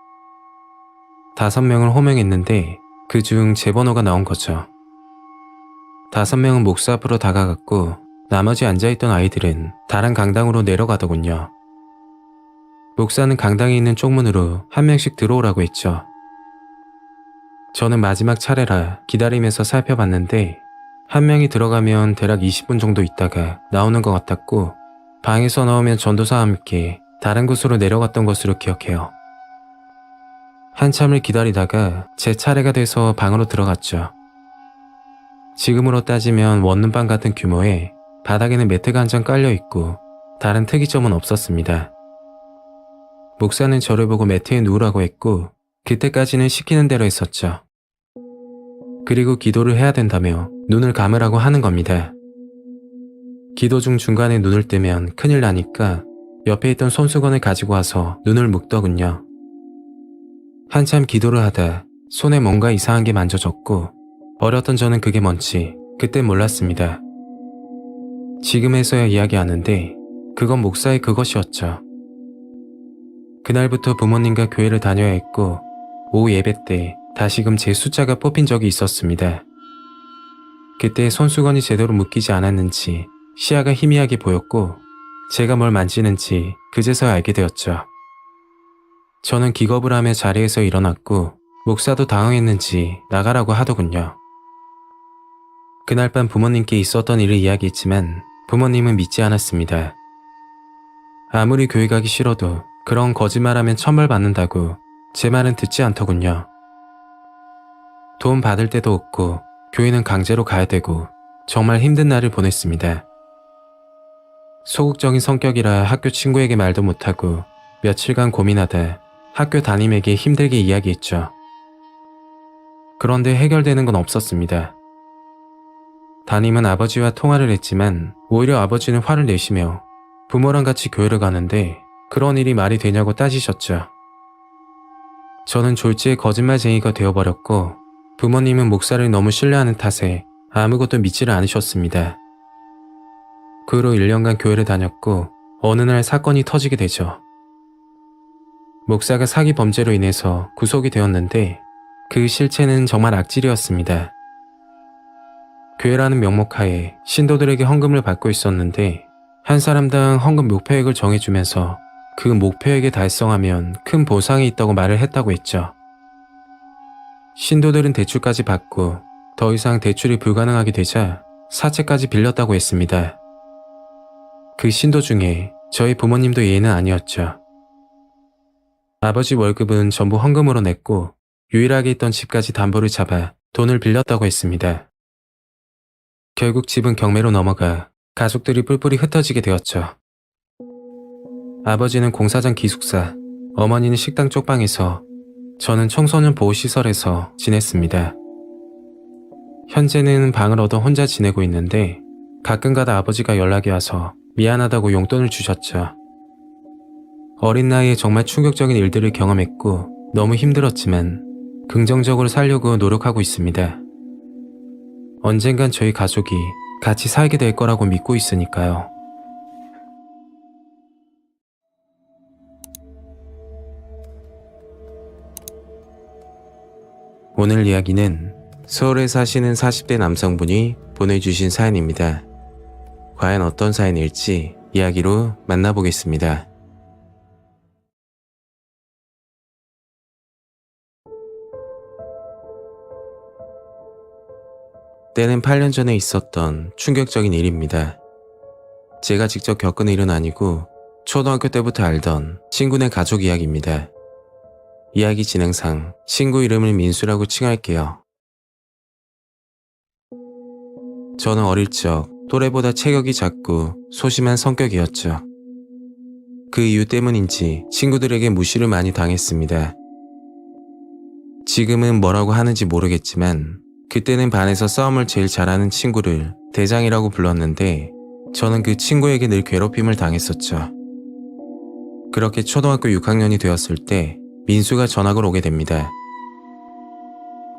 5명을 호명했는데 그중 제 번호가 나온 거죠. 5명은 목사 앞으로 다가갔고 나머지 앉아있던 아이들은 다른 강당으로 내려가더군요. 목사는 강당에 있는 쪽문으로 한 명씩 들어오라고 했죠. 저는 마지막 차례라 기다리면서 살펴봤는데 한 명이 들어가면 대략 20분 정도 있다가 나오는 것 같았고 방에서 나오면 전도사와 함께 다른 곳으로 내려갔던 것으로 기억해요. 한참을 기다리다가 제 차례가 돼서 방으로 들어갔죠. 지금으로 따지면 원룸방 같은 규모에 바닥에는 매트가 한 장 깔려있고 다른 특이점은 없었습니다. 목사는 저를 보고 매트에 누우라고 했고 그때까지는 시키는 대로 했었죠. 그리고 기도를 해야 된다며 눈을 감으라고 하는 겁니다. 기도 중 중간에 눈을 뜨면 큰일 나니까 옆에 있던 손수건을 가지고 와서 눈을 묶더군요. 한참 기도를 하다 손에 뭔가 이상한 게 만져졌고 어렸던 저는 그게 뭔지 그때 몰랐습니다. 지금에서야 이야기하는데 그건 목사의 그것이었죠. 그날부터 부모님과 교회를 다녀야 했고 오후 예배 때 다시금 제 숫자가 뽑힌 적이 있었습니다. 그때 손수건이 제대로 묶이지 않았는지 시야가 희미하게 보였고 제가 뭘 만지는지 그제서야 알게 되었죠. 저는 기겁을 하며 자리에서 일어났고 목사도 당황했는지 나가라고 하더군요. 그날 밤 부모님께 있었던 일을 이야기했지만 부모님은 믿지 않았습니다. 아무리 교회 가기 싫어도 그런 거짓말하면 천벌 받는다고 제 말은 듣지 않더군요. 돈 받을 데도 없고 교회는 강제로 가야 되고 정말 힘든 날을 보냈습니다. 소극적인 성격이라 학교 친구에게 말도 못하고 며칠간 고민하다 학교 담임에게 힘들게 이야기했죠. 그런데 해결되는 건 없었습니다. 담임은 아버지와 통화를 했지만 오히려 아버지는 화를 내시며 부모랑 같이 교회를 가는데 그런 일이 말이 되냐고 따지셨죠. 저는 졸지에 거짓말쟁이가 되어버렸고 부모님은 목사를 너무 신뢰하는 탓에 아무것도 믿지를 않으셨습니다. 그 후로 1년간 교회를 다녔고 어느 날 사건이 터지게 되죠. 목사가 사기 범죄로 인해서 구속이 되었는데 그 실체는 정말 악질이었습니다. 교회라는 명목하에 신도들에게 헌금을 받고 있었는데 한 사람당 헌금 목표액을 정해주면서 그 목표액에 달성하면 큰 보상이 있다고 말을 했다고 했죠. 신도들은 대출까지 받고 더 이상 대출이 불가능하게 되자 사채까지 빌렸다고 했습니다. 그 신도 중에 저희 부모님도 예는 아니었죠. 아버지 월급은 전부 헌금으로 냈고 유일하게 있던 집까지 담보를 잡아 돈을 빌렸다고 했습니다. 결국 집은 경매로 넘어가 가족들이 뿔뿔이 흩어지게 되었죠. 아버지는 공사장 기숙사, 어머니는 식당 쪽방에서, 저는 청소년 보호시설에서 지냈습니다. 현재는 방을 얻어 혼자 지내고 있는데 가끔가다 아버지가 연락이 와서 미안하다고 용돈을 주셨죠. 어린 나이에 정말 충격적인 일들을 경험했고 너무 힘들었지만 긍정적으로 살려고 노력하고 있습니다. 언젠간 저희 가족이 같이 살게 될 거라고 믿고 있으니까요. 오늘 이야기는 서울에 사시는 40대 남성분이 보내주신 사연입니다. 과연 어떤 사연일지 이야기로 만나보겠습니다. 때는 8년 전에 있었던 충격적인 일입니다. 제가 직접 겪은 일은 아니고 초등학교 때부터 알던 친구네 가족 이야기입니다. 이야기 진행상 친구 이름을 민수라고 칭할게요. 저는 어릴 적 또래보다 체격이 작고 소심한 성격이었죠. 그 이유 때문인지 친구들에게 무시를 많이 당했습니다. 지금은 뭐라고 하는지 모르겠지만 그때는 반에서 싸움을 제일 잘하는 친구를 대장이라고 불렀는데 저는 그 친구에게 늘 괴롭힘을 당했었죠. 그렇게 초등학교 6학년이 되었을 때 민수가 전학을 오게 됩니다.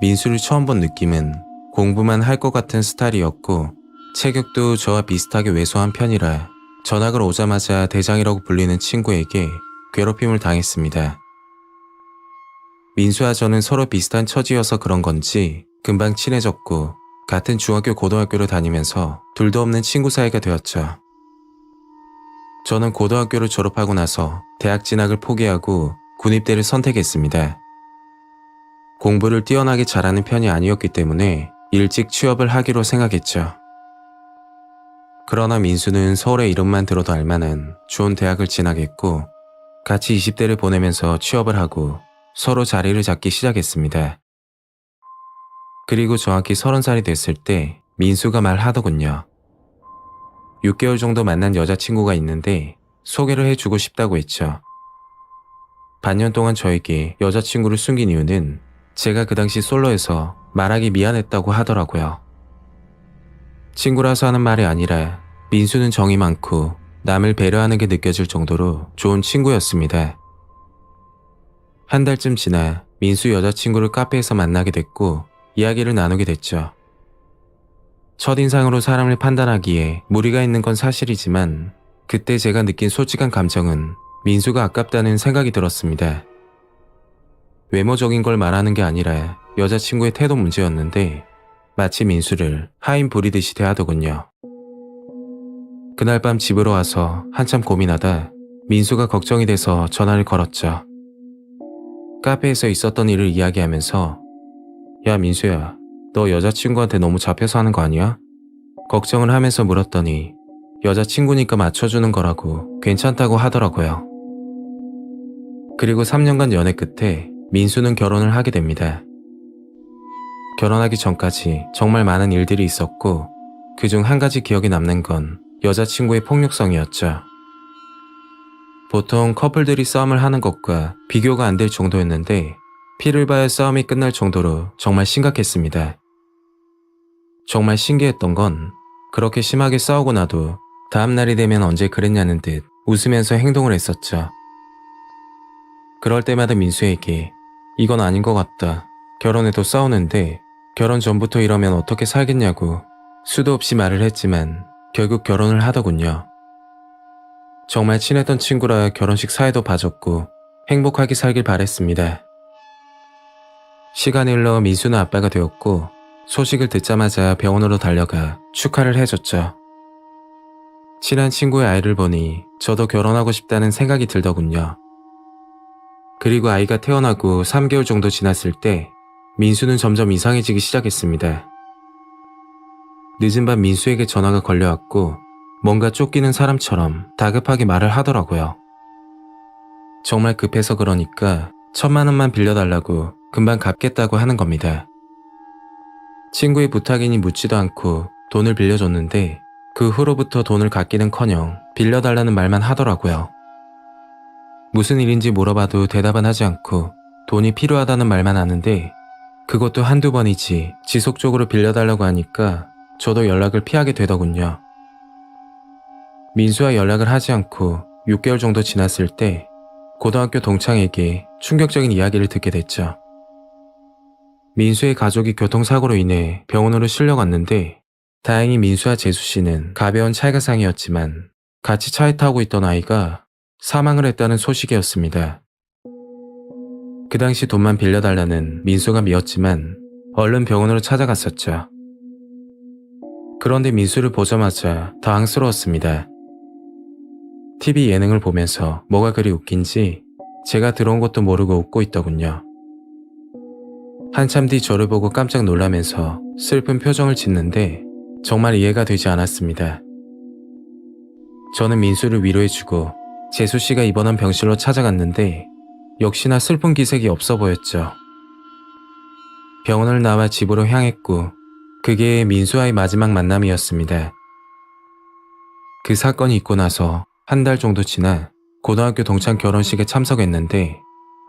민수를 처음 본 느낌은 공부만 할 것 같은 스타일이었고 체격도 저와 비슷하게 왜소한 편이라 전학을 오자마자 대장이라고 불리는 친구에게 괴롭힘을 당했습니다. 민수와 저는 서로 비슷한 처지여서 그런 건지 금방 친해졌고 같은 중학교 고등학교를 다니면서 둘도 없는 친구 사이가 되었죠. 저는 고등학교를 졸업하고 나서 대학 진학을 포기하고 군입대를 선택했습니다. 공부를 뛰어나게 잘하는 편이 아니었기 때문에 일찍 취업을 하기로 생각했죠. 그러나 민수는 서울의 이름만 들어도 알만한 좋은 대학을 진학했고 같이 20대를 보내면서 취업을 하고 서로 자리를 잡기 시작했습니다. 그리고 정확히 30살이 됐을 때 민수가 말하더군요. 6개월 정도 만난 여자친구가 있는데 소개를 해주고 싶다고 했죠. 반년 동안 저에게 여자친구를 숨긴 이유는 제가 그 당시 솔로여서 말하기 미안했다고 하더라고요. 친구라서 하는 말이 아니라 민수는 정이 많고 남을 배려하는 게 느껴질 정도로 좋은 친구였습니다. 한 달쯤 지나 민수 여자친구를 카페에서 만나게 됐고 이야기를 나누게 됐죠. 첫인상으로 사람을 판단하기에 무리가 있는 건 사실이지만 그때 제가 느낀 솔직한 감정은 민수가 아깝다는 생각이 들었습니다. 외모적인 걸 말하는 게 아니라 여자친구의 태도 문제였는데 마치 민수를 하인 부리듯이 대하더군요. 그날 밤 집으로 와서 한참 고민하다 민수가 걱정이 돼서 전화를 걸었죠. 카페에서 있었던 일을 이야기하면서 야 민수야, 너 여자친구한테 너무 잡혀서 하는 거 아니야? 걱정을 하면서 물었더니 여자친구니까 맞춰주는 거라고 괜찮다고 하더라고요. 그리고 3년간 연애 끝에 민수는 결혼을 하게 됩니다. 결혼하기 전까지 정말 많은 일들이 있었고 그중 한 가지 기억에 남는 건 여자친구의 폭력성이었죠. 보통 커플들이 싸움을 하는 것과 비교가 안 될 정도였는데 피를 봐야 싸움이 끝날 정도로 정말 심각했습니다. 정말 신기했던 건 그렇게 심하게 싸우고 나도 다음 날이 되면 언제 그랬냐는 듯 웃으면서 행동을 했었죠. 그럴 때마다 민수에게 이건 아닌 것 같다. 결혼해도 싸우는데 결혼 전부터 이러면 어떻게 살겠냐고 수도 없이 말을 했지만 결국 결혼을 하더군요. 정말 친했던 친구라 결혼식 사회도 봐줬고 행복하게 살길 바랬습니다. 시간이 흘러 민수는 아빠가 되었고 소식을 듣자마자 병원으로 달려가 축하를 해줬죠. 친한 친구의 아이를 보니 저도 결혼하고 싶다는 생각이 들더군요. 그리고 아이가 태어나고 3개월 정도 지났을 때 민수는 점점 이상해지기 시작했습니다. 늦은 밤 민수에게 전화가 걸려왔고 뭔가 쫓기는 사람처럼 다급하게 말을 하더라고요. 정말 급해서 그러니까 1,000만 원만 빌려달라고 금방 갚겠다고 하는 겁니다. 친구의 부탁이니 묻지도 않고 돈을 빌려줬는데 그 후로부터 돈을 갚기는커녕 빌려달라는 말만 하더라고요. 무슨 일인지 물어봐도 대답은 하지 않고 돈이 필요하다는 말만 하는데 그것도 한두 번이지 지속적으로 빌려달라고 하니까 저도 연락을 피하게 되더군요. 민수와 연락을 하지 않고 6개월 정도 지났을 때 고등학교 동창에게 충격적인 이야기를 듣게 됐죠. 민수의 가족이 교통사고로 인해 병원으로 실려갔는데 다행히 민수와 재수씨는 가벼운 찰가상이었지만 같이 차에 타고 있던 아이가 사망을 했다는 소식이었습니다. 그 당시 돈만 빌려달라는 민수가 미웠지만 얼른 병원으로 찾아갔었죠. 그런데 민수를 보자마자 당황스러웠습니다. TV 예능을 보면서 뭐가 그리 웃긴지 제가 들어온 것도 모르고 웃고 있더군요. 한참 뒤 저를 보고 깜짝 놀라면서 슬픈 표정을 짓는데 정말 이해가 되지 않았습니다. 저는 민수를 위로해주고 재수씨가 입원한 병실로 찾아갔는데 역시나 슬픈 기색이 없어 보였죠. 병원을 나와 집으로 향했고 그게 민수와의 마지막 만남이었습니다. 그 사건이 있고 나서 한 달 정도 지나 고등학교 동창 결혼식에 참석했는데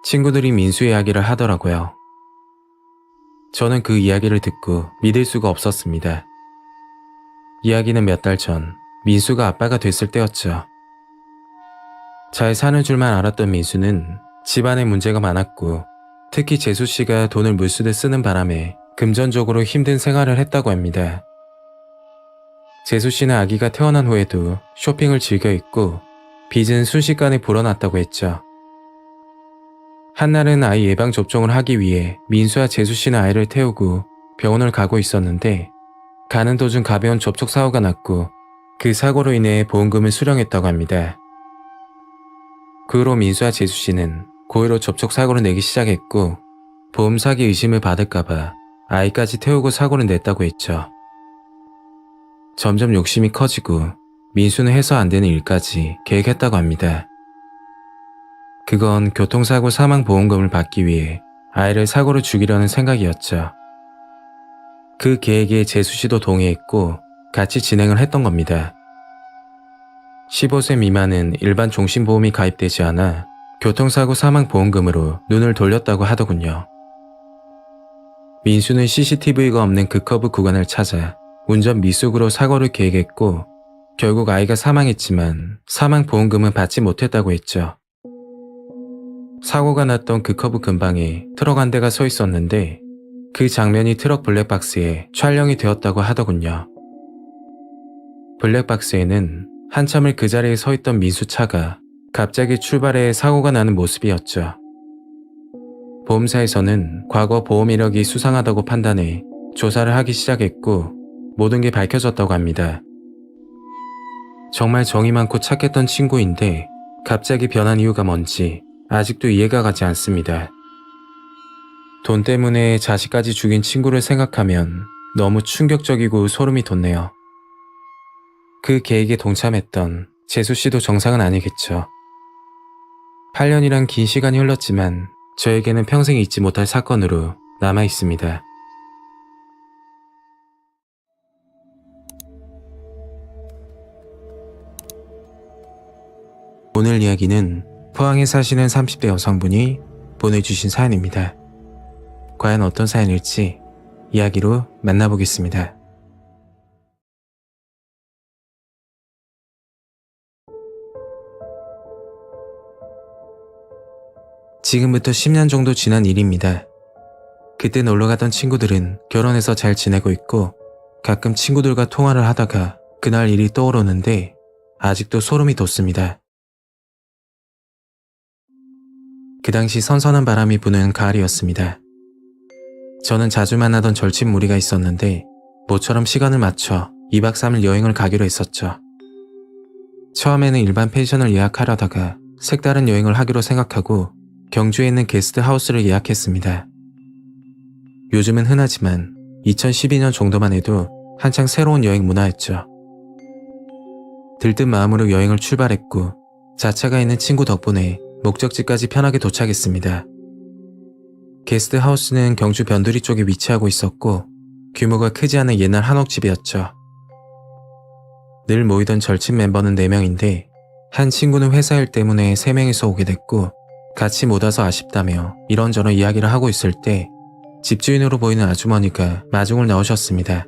친구들이 민수 이야기를 하더라고요. 저는 그 이야기를 듣고 믿을 수가 없었습니다. 이야기는 몇 달 전 민수가 아빠가 됐을 때였죠. 잘 사는 줄만 알았던 민수는 집안에 문제가 많았고 특히 재수씨가 돈을 물쓰듯 쓰는 바람에 금전적으로 힘든 생활을 했다고 합니다. 재수씨는 아기가 태어난 후에도 쇼핑을 즐겨 했고 빚은 순식간에 불어났다고 했죠. 한날은 아이 예방접종을 하기 위해 민수와 재수씨는 아이를 태우고 병원을 가고 있었는데 가는 도중 가벼운 접촉사고가 났고 그 사고로 인해 보험금을 수령했다고 합니다. 그 후로 민수와 재수씨는 고의로 접촉사고를 내기 시작했고 보험 사기 의심을 받을까봐 아이까지 태우고 사고를 냈다고 했죠. 점점 욕심이 커지고 민수는 해서 안 되는 일까지 계획했다고 합니다. 그건 교통사고 사망보험금을 받기 위해 아이를 사고로 죽이려는 생각이었죠. 그 계획에 재수씨도 동의했고 같이 진행을 했던 겁니다. 15세 미만은 일반 종신보험이 가입되지 않아 교통사고 사망보험금으로 눈을 돌렸다고 하더군요. 민수는 CCTV가 없는 그 커브 구간을 찾아 운전 미숙으로 사고를 계획했고 결국 아이가 사망했지만 사망보험금은 받지 못했다고 했죠. 사고가 났던 그 커브 근방에 트럭 한 대가 서 있었는데 그 장면이 트럭 블랙박스에 촬영이 되었다고 하더군요. 블랙박스에는 한참을 그 자리에 서 있던 민수 차가 갑자기 출발해 사고가 나는 모습이었죠. 보험사에서는 과거 보험 이력이 수상하다고 판단해 조사를 하기 시작했고 모든 게 밝혀졌다고 합니다. 정말 정이 많고 착했던 친구인데 갑자기 변한 이유가 뭔지 아직도 이해가 가지 않습니다. 돈 때문에 자식까지 죽인 친구를 생각하면 너무 충격적이고 소름이 돋네요. 그 계획에 동참했던 재수씨도 정상은 아니겠죠. 8년이란 긴 시간이 흘렀지만 저에게는 평생 잊지 못할 사건으로 남아있습니다. 오늘 이야기는 포항에 사시는 30대 여성분이 보내주신 사연입니다. 과연 어떤 사연일지 이야기로 만나보겠습니다. 지금부터 10년 정도 지난 일입니다. 그때 놀러가던 친구들은 결혼해서 잘 지내고 있고 가끔 친구들과 통화를 하다가 그날 일이 떠오르는데 아직도 소름이 돋습니다. 그 당시 선선한 바람이 부는 가을이었습니다. 저는 자주 만나던 절친 무리가 있었는데 모처럼 시간을 맞춰 2박 3일 여행을 가기로 했었죠. 처음에는 일반 펜션을 예약하려다가 색다른 여행을 하기로 생각하고 경주에 있는 게스트하우스를 예약했습니다. 요즘은 흔하지만 2012년 정도만 해도 한창 새로운 여행 문화였죠. 들뜬 마음으로 여행을 출발했고 자차가 있는 친구 덕분에 목적지까지 편하게 도착했습니다. 게스트하우스는 경주 변두리 쪽에 위치하고 있었고 규모가 크지 않은 옛날 한옥집이었죠. 늘 모이던 절친 멤버는 4명인데 한 친구는 회사 일 때문에 3명이서 오게 됐고 같이 못 와서 아쉽다며 이런저런 이야기를 하고 있을 때 집주인으로 보이는 아주머니가 마중을 나오셨습니다.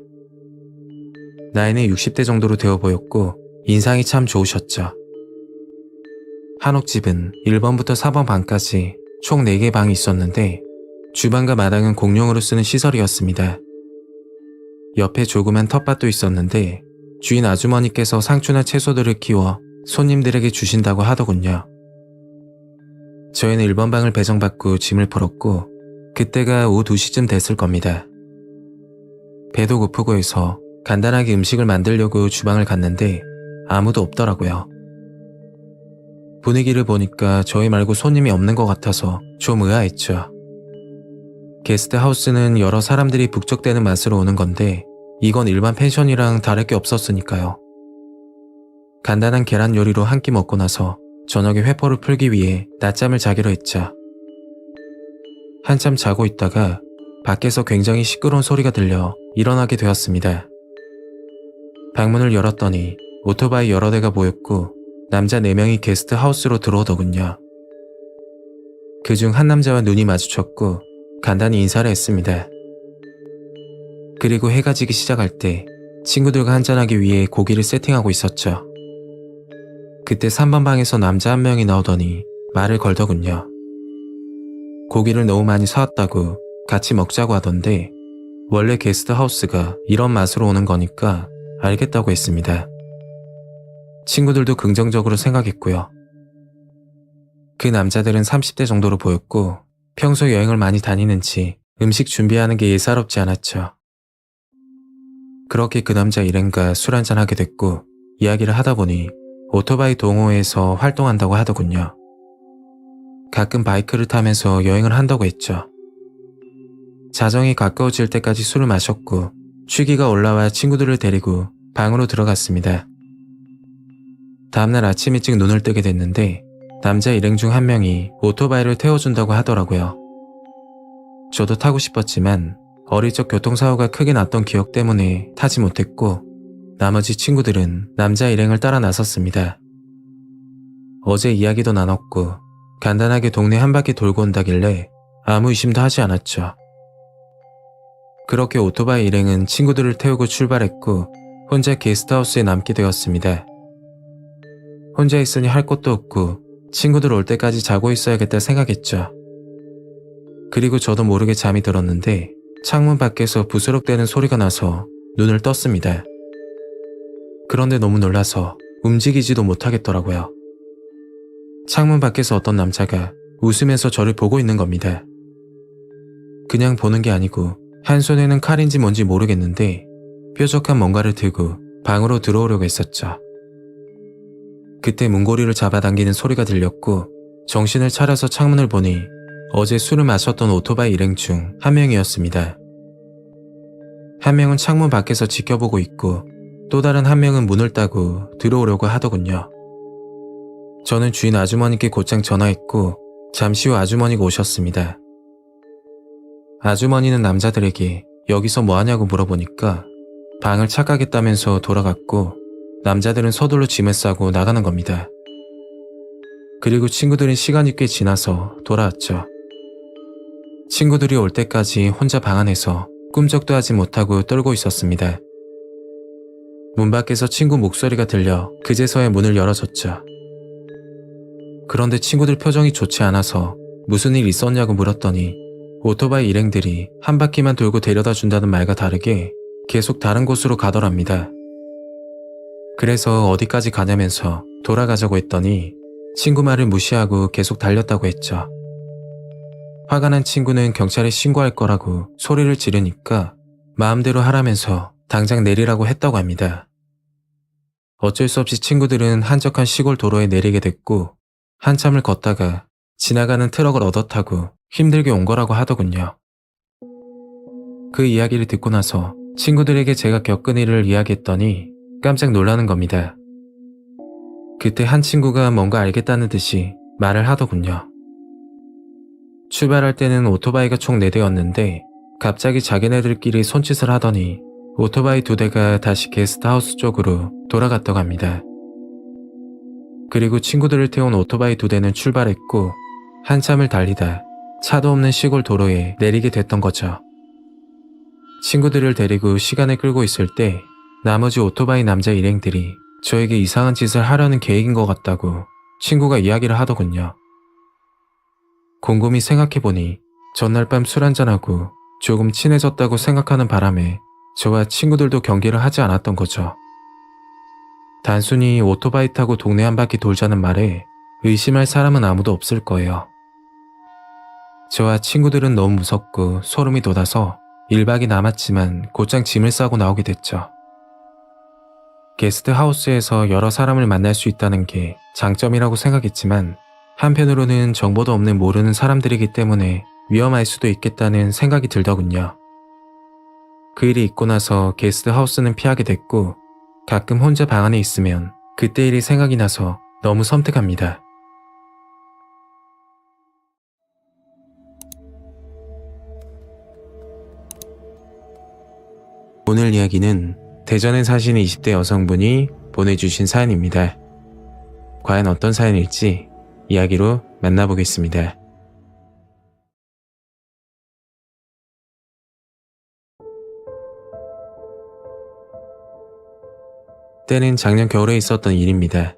나이는 60대 정도로 되어 보였고 인상이 참 좋으셨죠. 한옥집은 1번부터 4번 방까지 총 4개의 방이 있었는데 주방과 마당은 공용으로 쓰는 시설이었습니다. 옆에 조그만 텃밭도 있었는데 주인 아주머니께서 상추나 채소들을 키워 손님들에게 주신다고 하더군요. 저희는 1번 방을 배정받고 짐을 풀었고 그때가 오후 2시쯤 됐을 겁니다. 배도 고프고 해서 간단하게 음식을 만들려고 주방을 갔는데 아무도 없더라고요. 분위기를 보니까 저희 말고 손님이 없는 것 같아서 좀 의아했죠. 게스트하우스는 여러 사람들이 북적대는 맛으로 오는 건데 이건 일반 펜션이랑 다를 게 없었으니까요. 간단한 계란 요리로 한 끼 먹고 나서 저녁에 회포를 풀기 위해 낮잠을 자기로 했죠. 한참 자고 있다가 밖에서 굉장히 시끄러운 소리가 들려 일어나게 되었습니다. 방문을 열었더니 오토바이 여러 대가 보였고 남자 4명이 게스트하우스로 들어오더군요. 그중 한 남자와 눈이 마주쳤고 간단히 인사를 했습니다. 그리고 해가 지기 시작할 때 친구들과 한잔하기 위해 고기를 세팅하고 있었죠. 그때 3번 방에서 남자 한 명이 나오더니 말을 걸더군요. 고기를 너무 많이 사왔다고 같이 먹자고 하던데 원래 게스트하우스가 이런 맛으로 오는 거니까 알겠다고 했습니다. 친구들도 긍정적으로 생각했고요. 그 남자들은 30대 정도로 보였고 평소 여행을 많이 다니는지 음식 준비하는 게 예사롭지 않았죠. 그렇게 그 남자 일행과 술 한잔 하게 됐고 이야기를 하다 보니 오토바이 동호회에서 활동한다고 하더군요. 가끔 바이크를 타면서 여행을 한다고 했죠. 자정이 가까워질 때까지 술을 마셨고 취기가 올라와 친구들을 데리고 방으로 들어갔습니다. 다음날 아침 일찍 눈을 뜨게 됐는데 남자 일행 중 한 명이 오토바이를 태워준다고 하더라고요. 저도 타고 싶었지만 어릴 적 교통사고가 크게 났던 기억 때문에 타지 못했고 나머지 친구들은 남자 일행을 따라 나섰습니다. 어제 이야기도 나눴고 간단하게 동네 한 바퀴 돌고 온다길래 아무 의심도 하지 않았죠. 그렇게 오토바이 일행은 친구들을 태우고 출발했고 혼자 게스트하우스에 남게 되었습니다. 혼자 있으니 할 것도 없고 친구들 올 때까지 자고 있어야겠다 생각했죠. 그리고 저도 모르게 잠이 들었는데 창문 밖에서 부스럭대는 소리가 나서 눈을 떴습니다. 그런데 너무 놀라서 움직이지도 못하겠더라고요. 창문 밖에서 어떤 남자가 웃으면서 저를 보고 있는 겁니다. 그냥 보는 게 아니고 한 손에는 칼인지 뭔지 모르겠는데 뾰족한 뭔가를 들고 방으로 들어오려고 했었죠. 그때 문고리를 잡아당기는 소리가 들렸고 정신을 차려서 창문을 보니 어제 술을 마셨던 오토바이 일행 중 한 명이었습니다. 한 명은 창문 밖에서 지켜보고 있고 또 다른 한 명은 문을 따고 들어오려고 하더군요. 저는 주인 아주머니께 곧장 전화했고 잠시 후 아주머니가 오셨습니다. 아주머니는 남자들에게 여기서 뭐하냐고 물어보니까 방을 착각했다면서 돌아갔고 남자들은 서둘러 짐을 싸고 나가는 겁니다. 그리고 친구들은 시간이 꽤 지나서 돌아왔죠. 친구들이 올 때까지 혼자 방 안에서 꿈쩍도 하지 못하고 떨고 있었습니다. 문 밖에서 친구 목소리가 들려 그제서야 문을 열어줬죠. 그런데 친구들 표정이 좋지 않아서 무슨 일 있었냐고 물었더니 오토바이 일행들이 한 바퀴만 돌고 데려다 준다는 말과 다르게 계속 다른 곳으로 가더랍니다. 그래서 어디까지 가냐면서 돌아가자고 했더니 친구 말을 무시하고 계속 달렸다고 했죠. 화가 난 친구는 경찰에 신고할 거라고 소리를 지르니까 마음대로 하라면서 당장 내리라고 했다고 합니다. 어쩔 수 없이 친구들은 한적한 시골 도로에 내리게 됐고 한참을 걷다가 지나가는 트럭을 얻어타고 힘들게 온 거라고 하더군요. 그 이야기를 듣고 나서 친구들에게 제가 겪은 일을 이야기했더니 깜짝 놀라는 겁니다. 그때 한 친구가 뭔가 알겠다는 듯이 말을 하더군요. 출발할 때는 오토바이가 총 4대였는데 갑자기 자기네들끼리 손짓을 하더니 오토바이 2대가 다시 게스트하우스 쪽으로 돌아갔다고 합니다. 그리고 친구들을 태운 오토바이 2대는 출발했고 한참을 달리다 차도 없는 시골 도로에 내리게 됐던 거죠. 친구들을 데리고 시간을 끌고 있을 때 나머지 오토바이 남자 일행들이 저에게 이상한 짓을 하려는 계획인 것 같다고 친구가 이야기를 하더군요. 곰곰이 생각해보니 전날 밤 술 한잔하고 조금 친해졌다고 생각하는 바람에 저와 친구들도 경계를 하지 않았던 거죠. 단순히 오토바이 타고 동네 한 바퀴 돌자는 말에 의심할 사람은 아무도 없을 거예요. 저와 친구들은 너무 무섭고 소름이 돋아서 1박이 남았지만 곧장 짐을 싸고 나오게 됐죠. 게스트하우스에서 여러 사람을 만날 수 있다는 게 장점이라고 생각했지만 한편으로는 정보도 없는 모르는 사람들이기 때문에 위험할 수도 있겠다는 생각이 들더군요. 그 일이 있고 나서 게스트하우스는 피하게 됐고 가끔 혼자 방 안에 있으면 그때 일이 생각이 나서 너무 섬뜩합니다. 오늘 이야기는 대전에 사시는 20대 여성분이 보내주신 사연입니다. 과연 어떤 사연일지 이야기로 만나보겠습니다. 때는 작년 겨울에 있었던 일입니다.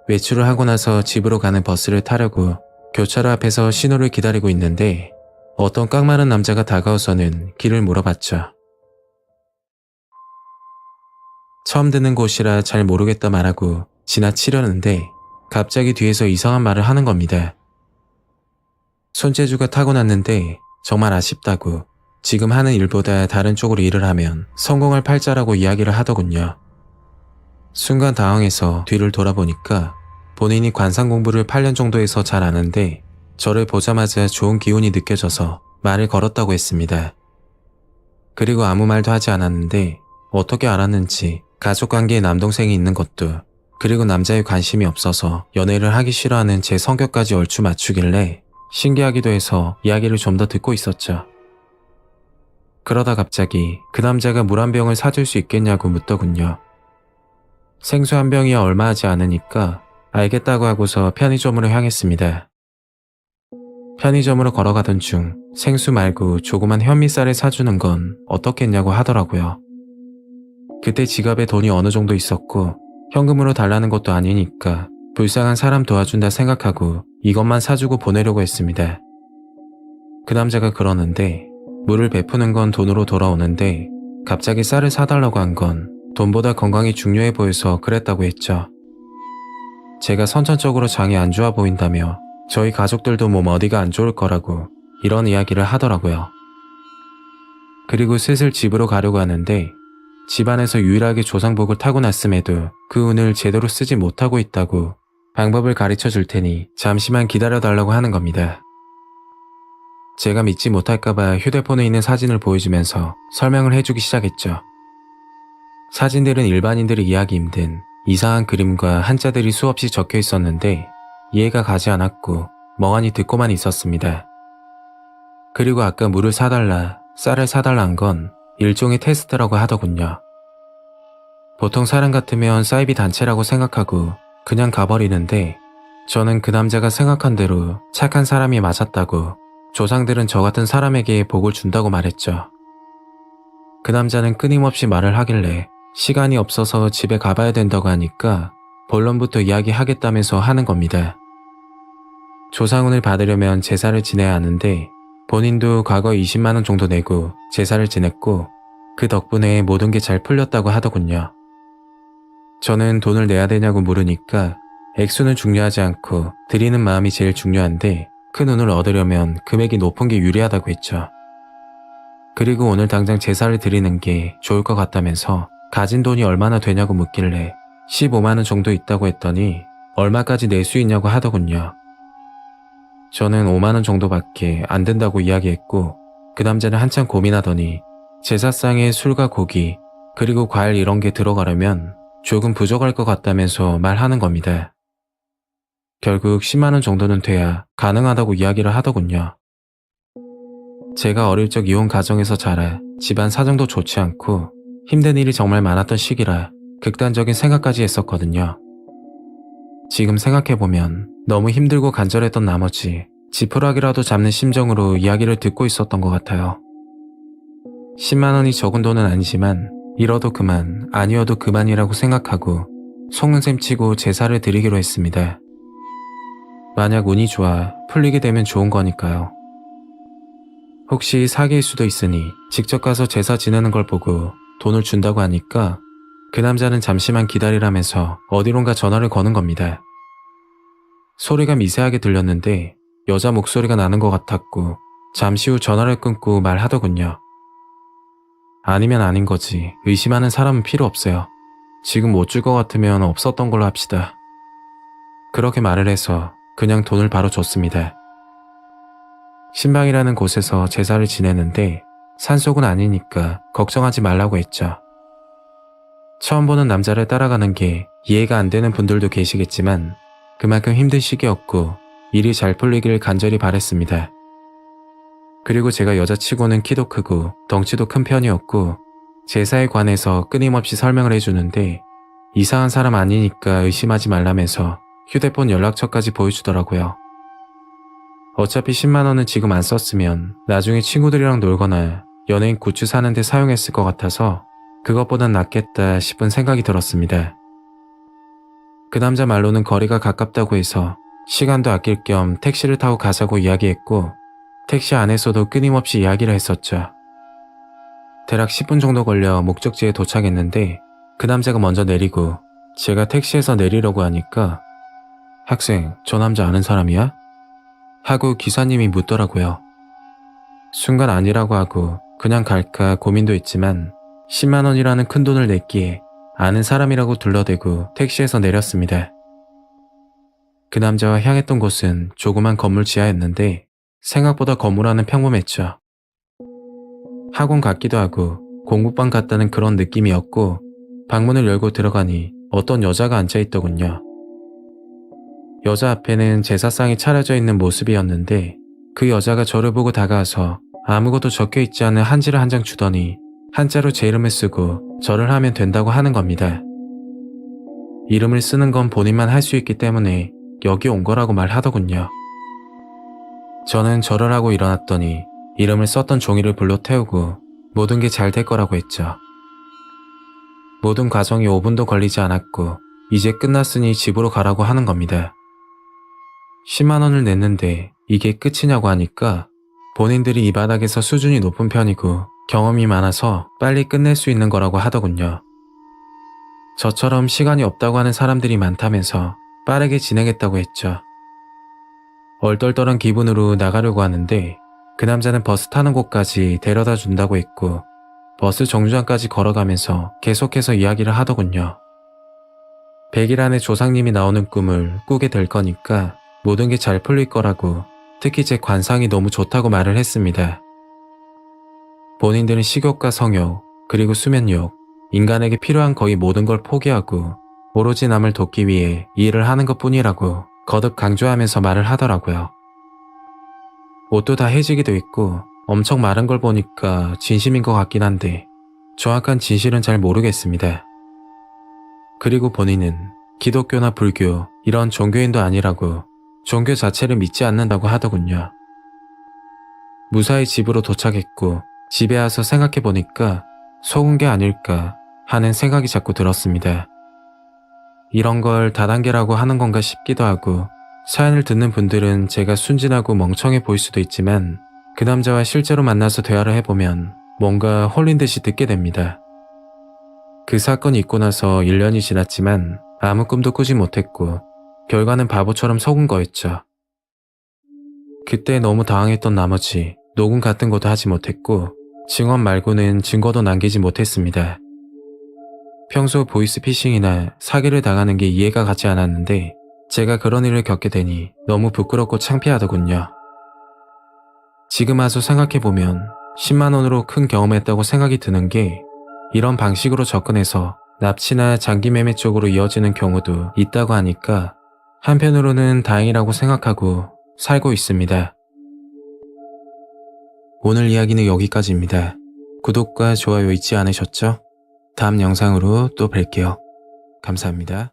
외출을 하고 나서 집으로 가는 버스를 타려고 교차로 앞에서 신호를 기다리고 있는데 어떤 깡마른 남자가 다가와서는 길을 물어봤죠. 처음 듣는 곳이라 잘 모르겠다 말하고 지나치려는데 갑자기 뒤에서 이상한 말을 하는 겁니다. 손재주가 타고났는데 정말 아쉽다고 지금 하는 일보다 다른 쪽으로 일을 하면 성공할 팔자라고 이야기를 하더군요. 순간 당황해서 뒤를 돌아보니까 본인이 관상 공부를 8년 정도 해서 잘 아는데 저를 보자마자 좋은 기운이 느껴져서 말을 걸었다고 했습니다. 그리고 아무 말도 하지 않았는데 어떻게 알았는지 가족관계에 남동생이 있는 것도 그리고 남자에 관심이 없어서 연애를 하기 싫어하는 제 성격까지 얼추 맞추길래 신기하기도 해서 이야기를 좀 더 듣고 있었죠. 그러다 갑자기 그 남자가 물 한 병을 사줄 수 있겠냐고 묻더군요. 생수 한 병이야 얼마 하지 않으니까 알겠다고 하고서 편의점으로 향했습니다. 편의점으로 걸어가던 중 생수 말고 조그만 현미쌀을 사주는 건 어떻겠냐고 하더라고요. 그때 지갑에 돈이 어느 정도 있었고 현금으로 달라는 것도 아니니까 불쌍한 사람 도와준다 생각하고 이것만 사주고 보내려고 했습니다. 그 남자가 그러는데 물을 베푸는 건 돈으로 돌아오는데 갑자기 쌀을 사달라고 한 건 돈보다 건강이 중요해 보여서 그랬다고 했죠. 제가 선천적으로 장이 안 좋아 보인다며 저희 가족들도 몸 어디가 안 좋을 거라고 이런 이야기를 하더라고요. 그리고 슬슬 집으로 가려고 하는데 집안에서 유일하게 조상복을 타고났음에도 그 운을 제대로 쓰지 못하고 있다고 방법을 가르쳐 줄 테니 잠시만 기다려달라고 하는 겁니다. 제가 믿지 못할까봐 휴대폰에 있는 사진을 보여주면서 설명을 해주기 시작했죠. 사진들은 일반인들이 이해하기 힘든 이상한 그림과 한자들이 수없이 적혀 있었는데 이해가 가지 않았고 멍하니 듣고만 있었습니다. 그리고 아까 물을 사달라, 쌀을 사달라 한 건 일종의 테스트라고 하더군요. 보통 사람 같으면 사이비 단체라고 생각하고 그냥 가버리는데 저는 그 남자가 생각한 대로 착한 사람이 맞았다고 조상들은 저 같은 사람에게 복을 준다고 말했죠. 그 남자는 끊임없이 말을 하길래 시간이 없어서 집에 가봐야 된다고 하니까 본론부터 이야기하겠다면서 하는 겁니다. 조상운을 받으려면 제사를 지내야 하는데 본인도 과거 20만 원 정도 내고 제사를 지냈고 그 덕분에 모든 게 잘 풀렸다고 하더군요. 저는 돈을 내야 되냐고 물으니까 액수는 중요하지 않고 드리는 마음이 제일 중요한데 큰 운을 얻으려면 금액이 높은 게 유리하다고 했죠. 그리고 오늘 당장 제사를 드리는 게 좋을 것 같다면서 가진 돈이 얼마나 되냐고 묻길래 15만 원 정도 있다고 했더니 얼마까지 낼 수 있냐고 하더군요. 저는 5만 원 정도밖에 안 된다고 이야기했고 그 남자는 한참 고민하더니 제사상에 술과 고기 그리고 과일 이런 게 들어가려면 조금 부족할 것 같다면서 말하는 겁니다. 결국 10만 원 정도는 돼야 가능하다고 이야기를 하더군요. 제가 어릴 적 이혼 가정에서 자라 집안 사정도 좋지 않고 힘든 일이 정말 많았던 시기라 극단적인 생각까지 했었거든요. 지금 생각해보면 너무 힘들고 간절했던 나머지 지푸라기라도 잡는 심정으로 이야기를 듣고 있었던 것 같아요. 10만 원이 적은 돈은 아니지만 잃어도 그만, 아니어도 그만이라고 생각하고 속는 셈 치고 제사를 드리기로 했습니다. 만약 운이 좋아 풀리게 되면 좋은 거니까요. 혹시 사기일 수도 있으니 직접 가서 제사 지내는 걸 보고 돈을 준다고 하니까 그 남자는 잠시만 기다리라면서 어디론가 전화를 거는 겁니다. 소리가 미세하게 들렸는데 여자 목소리가 나는 것 같았고 잠시 후 전화를 끊고 말하더군요. 아니면 아닌 거지. 의심하는 사람은 필요 없어요. 지금 못 줄 것 같으면 없었던 걸로 합시다. 그렇게 말을 해서 그냥 돈을 바로 줬습니다. 신방이라는 곳에서 제사를 지내는데 산속은 아니니까 걱정하지 말라고 했죠. 처음 보는 남자를 따라가는 게 이해가 안 되는 분들도 계시겠지만 그만큼 힘든 시기였고 일이 잘 풀리길 간절히 바랬습니다. 그리고 제가 여자치고는 키도 크고 덩치도 큰 편이었고 제사에 관해서 끊임없이 설명을 해주는데 이상한 사람 아니니까 의심하지 말라면서 휴대폰 연락처까지 보여주더라고요. 어차피 10만 원은 지금 안 썼으면 나중에 친구들이랑 놀거나 연예인 굿즈 사는데 사용했을 것 같아서 그것보단 낫겠다 싶은 생각이 들었습니다. 그 남자 말로는 거리가 가깝다고 해서 시간도 아낄 겸 택시를 타고 가자고 이야기했고 택시 안에서도 끊임없이 이야기를 했었죠. 대략 10분 정도 걸려 목적지에 도착했는데 그 남자가 먼저 내리고 제가 택시에서 내리려고 하니까 학생, 저 남자 아는 사람이야? 하고 기사님이 묻더라고요. 순간 아니라고 하고 그냥 갈까 고민도 했지만 10만 원이라는 큰 돈을 냈기에 아는 사람이라고 둘러대고 택시에서 내렸습니다. 그 남자와 향했던 곳은 조그만 건물 지하였는데 생각보다 건물 안은 평범했죠. 학원 같기도 하고 공부방 같다는 그런 느낌이었고 방문을 열고 들어가니 어떤 여자가 앉아있더군요. 여자 앞에는 제사상이 차려져 있는 모습이었는데 그 여자가 저를 보고 다가와서 아무것도 적혀있지 않은 한지를 한 장 주더니 한자로 제 이름을 쓰고 절을 하면 된다고 하는 겁니다. 이름을 쓰는 건 본인만 할 수 있기 때문에 여기 온 거라고 말하더군요. 저는 절을 하고 일어났더니 이름을 썼던 종이를 불러 태우고 모든 게 잘 될 거라고 했죠. 모든 과정이 5분도 걸리지 않았고 이제 끝났으니 집으로 가라고 하는 겁니다. 10만 원을 냈는데 이게 끝이냐고 하니까 본인들이 이 바닥에서 수준이 높은 편이고 경험이 많아서 빨리 끝낼 수 있는 거라고 하더군요. 저처럼 시간이 없다고 하는 사람들이 많다면서 빠르게 진행했다고 했죠. 얼떨떨한 기분으로 나가려고 하는데 그 남자는 버스 타는 곳까지 데려다 준다고 했고 버스 정류장까지 걸어가면서 계속해서 이야기를 하더군요. 100일 안에 조상님이 나오는 꿈을 꾸게 될 거니까 모든 게 잘 풀릴 거라고 특히 제 관상이 너무 좋다고 말을 했습니다. 본인들은 식욕과 성욕, 그리고 수면욕, 인간에게 필요한 거의 모든 걸 포기하고 오로지 남을 돕기 위해 이 일을 하는 것뿐이라고 거듭 강조하면서 말을 하더라고요. 옷도 다 해지기도 했고 엄청 마른 걸 보니까 진심인 것 같긴 한데 정확한 진실은 잘 모르겠습니다. 그리고 본인은 기독교나 불교 이런 종교인도 아니라고 종교 자체를 믿지 않는다고 하더군요. 무사히 집으로 도착했고 집에 와서 생각해보니까 속은 게 아닐까 하는 생각이 자꾸 들었습니다. 이런 걸 다단계라고 하는 건가 싶기도 하고 사연을 듣는 분들은 제가 순진하고 멍청해 보일 수도 있지만 그 남자와 실제로 만나서 대화를 해보면 뭔가 홀린 듯이 듣게 됩니다. 그 사건이 있고 나서 1년이 지났지만 아무 꿈도 꾸지 못했고 결과는 바보처럼 속은 거였죠. 그때 너무 당황했던 나머지 녹음 같은 것도 하지 못했고 증언 말고는 증거도 남기지 못했습니다. 평소 보이스피싱이나 사기를 당하는 게 이해가 가지 않았는데 제가 그런 일을 겪게 되니 너무 부끄럽고 창피하더군요. 지금 와서 생각해보면 10만 원으로 큰 경험했다고 생각이 드는 게 이런 방식으로 접근해서 납치나 장기매매 쪽으로 이어지는 경우도 있다고 하니까 한편으로는 다행이라고 생각하고 살고 있습니다. 오늘 이야기는 여기까지입니다. 구독과 좋아요 잊지 않으셨죠? 다음 영상으로 또 뵐게요. 감사합니다.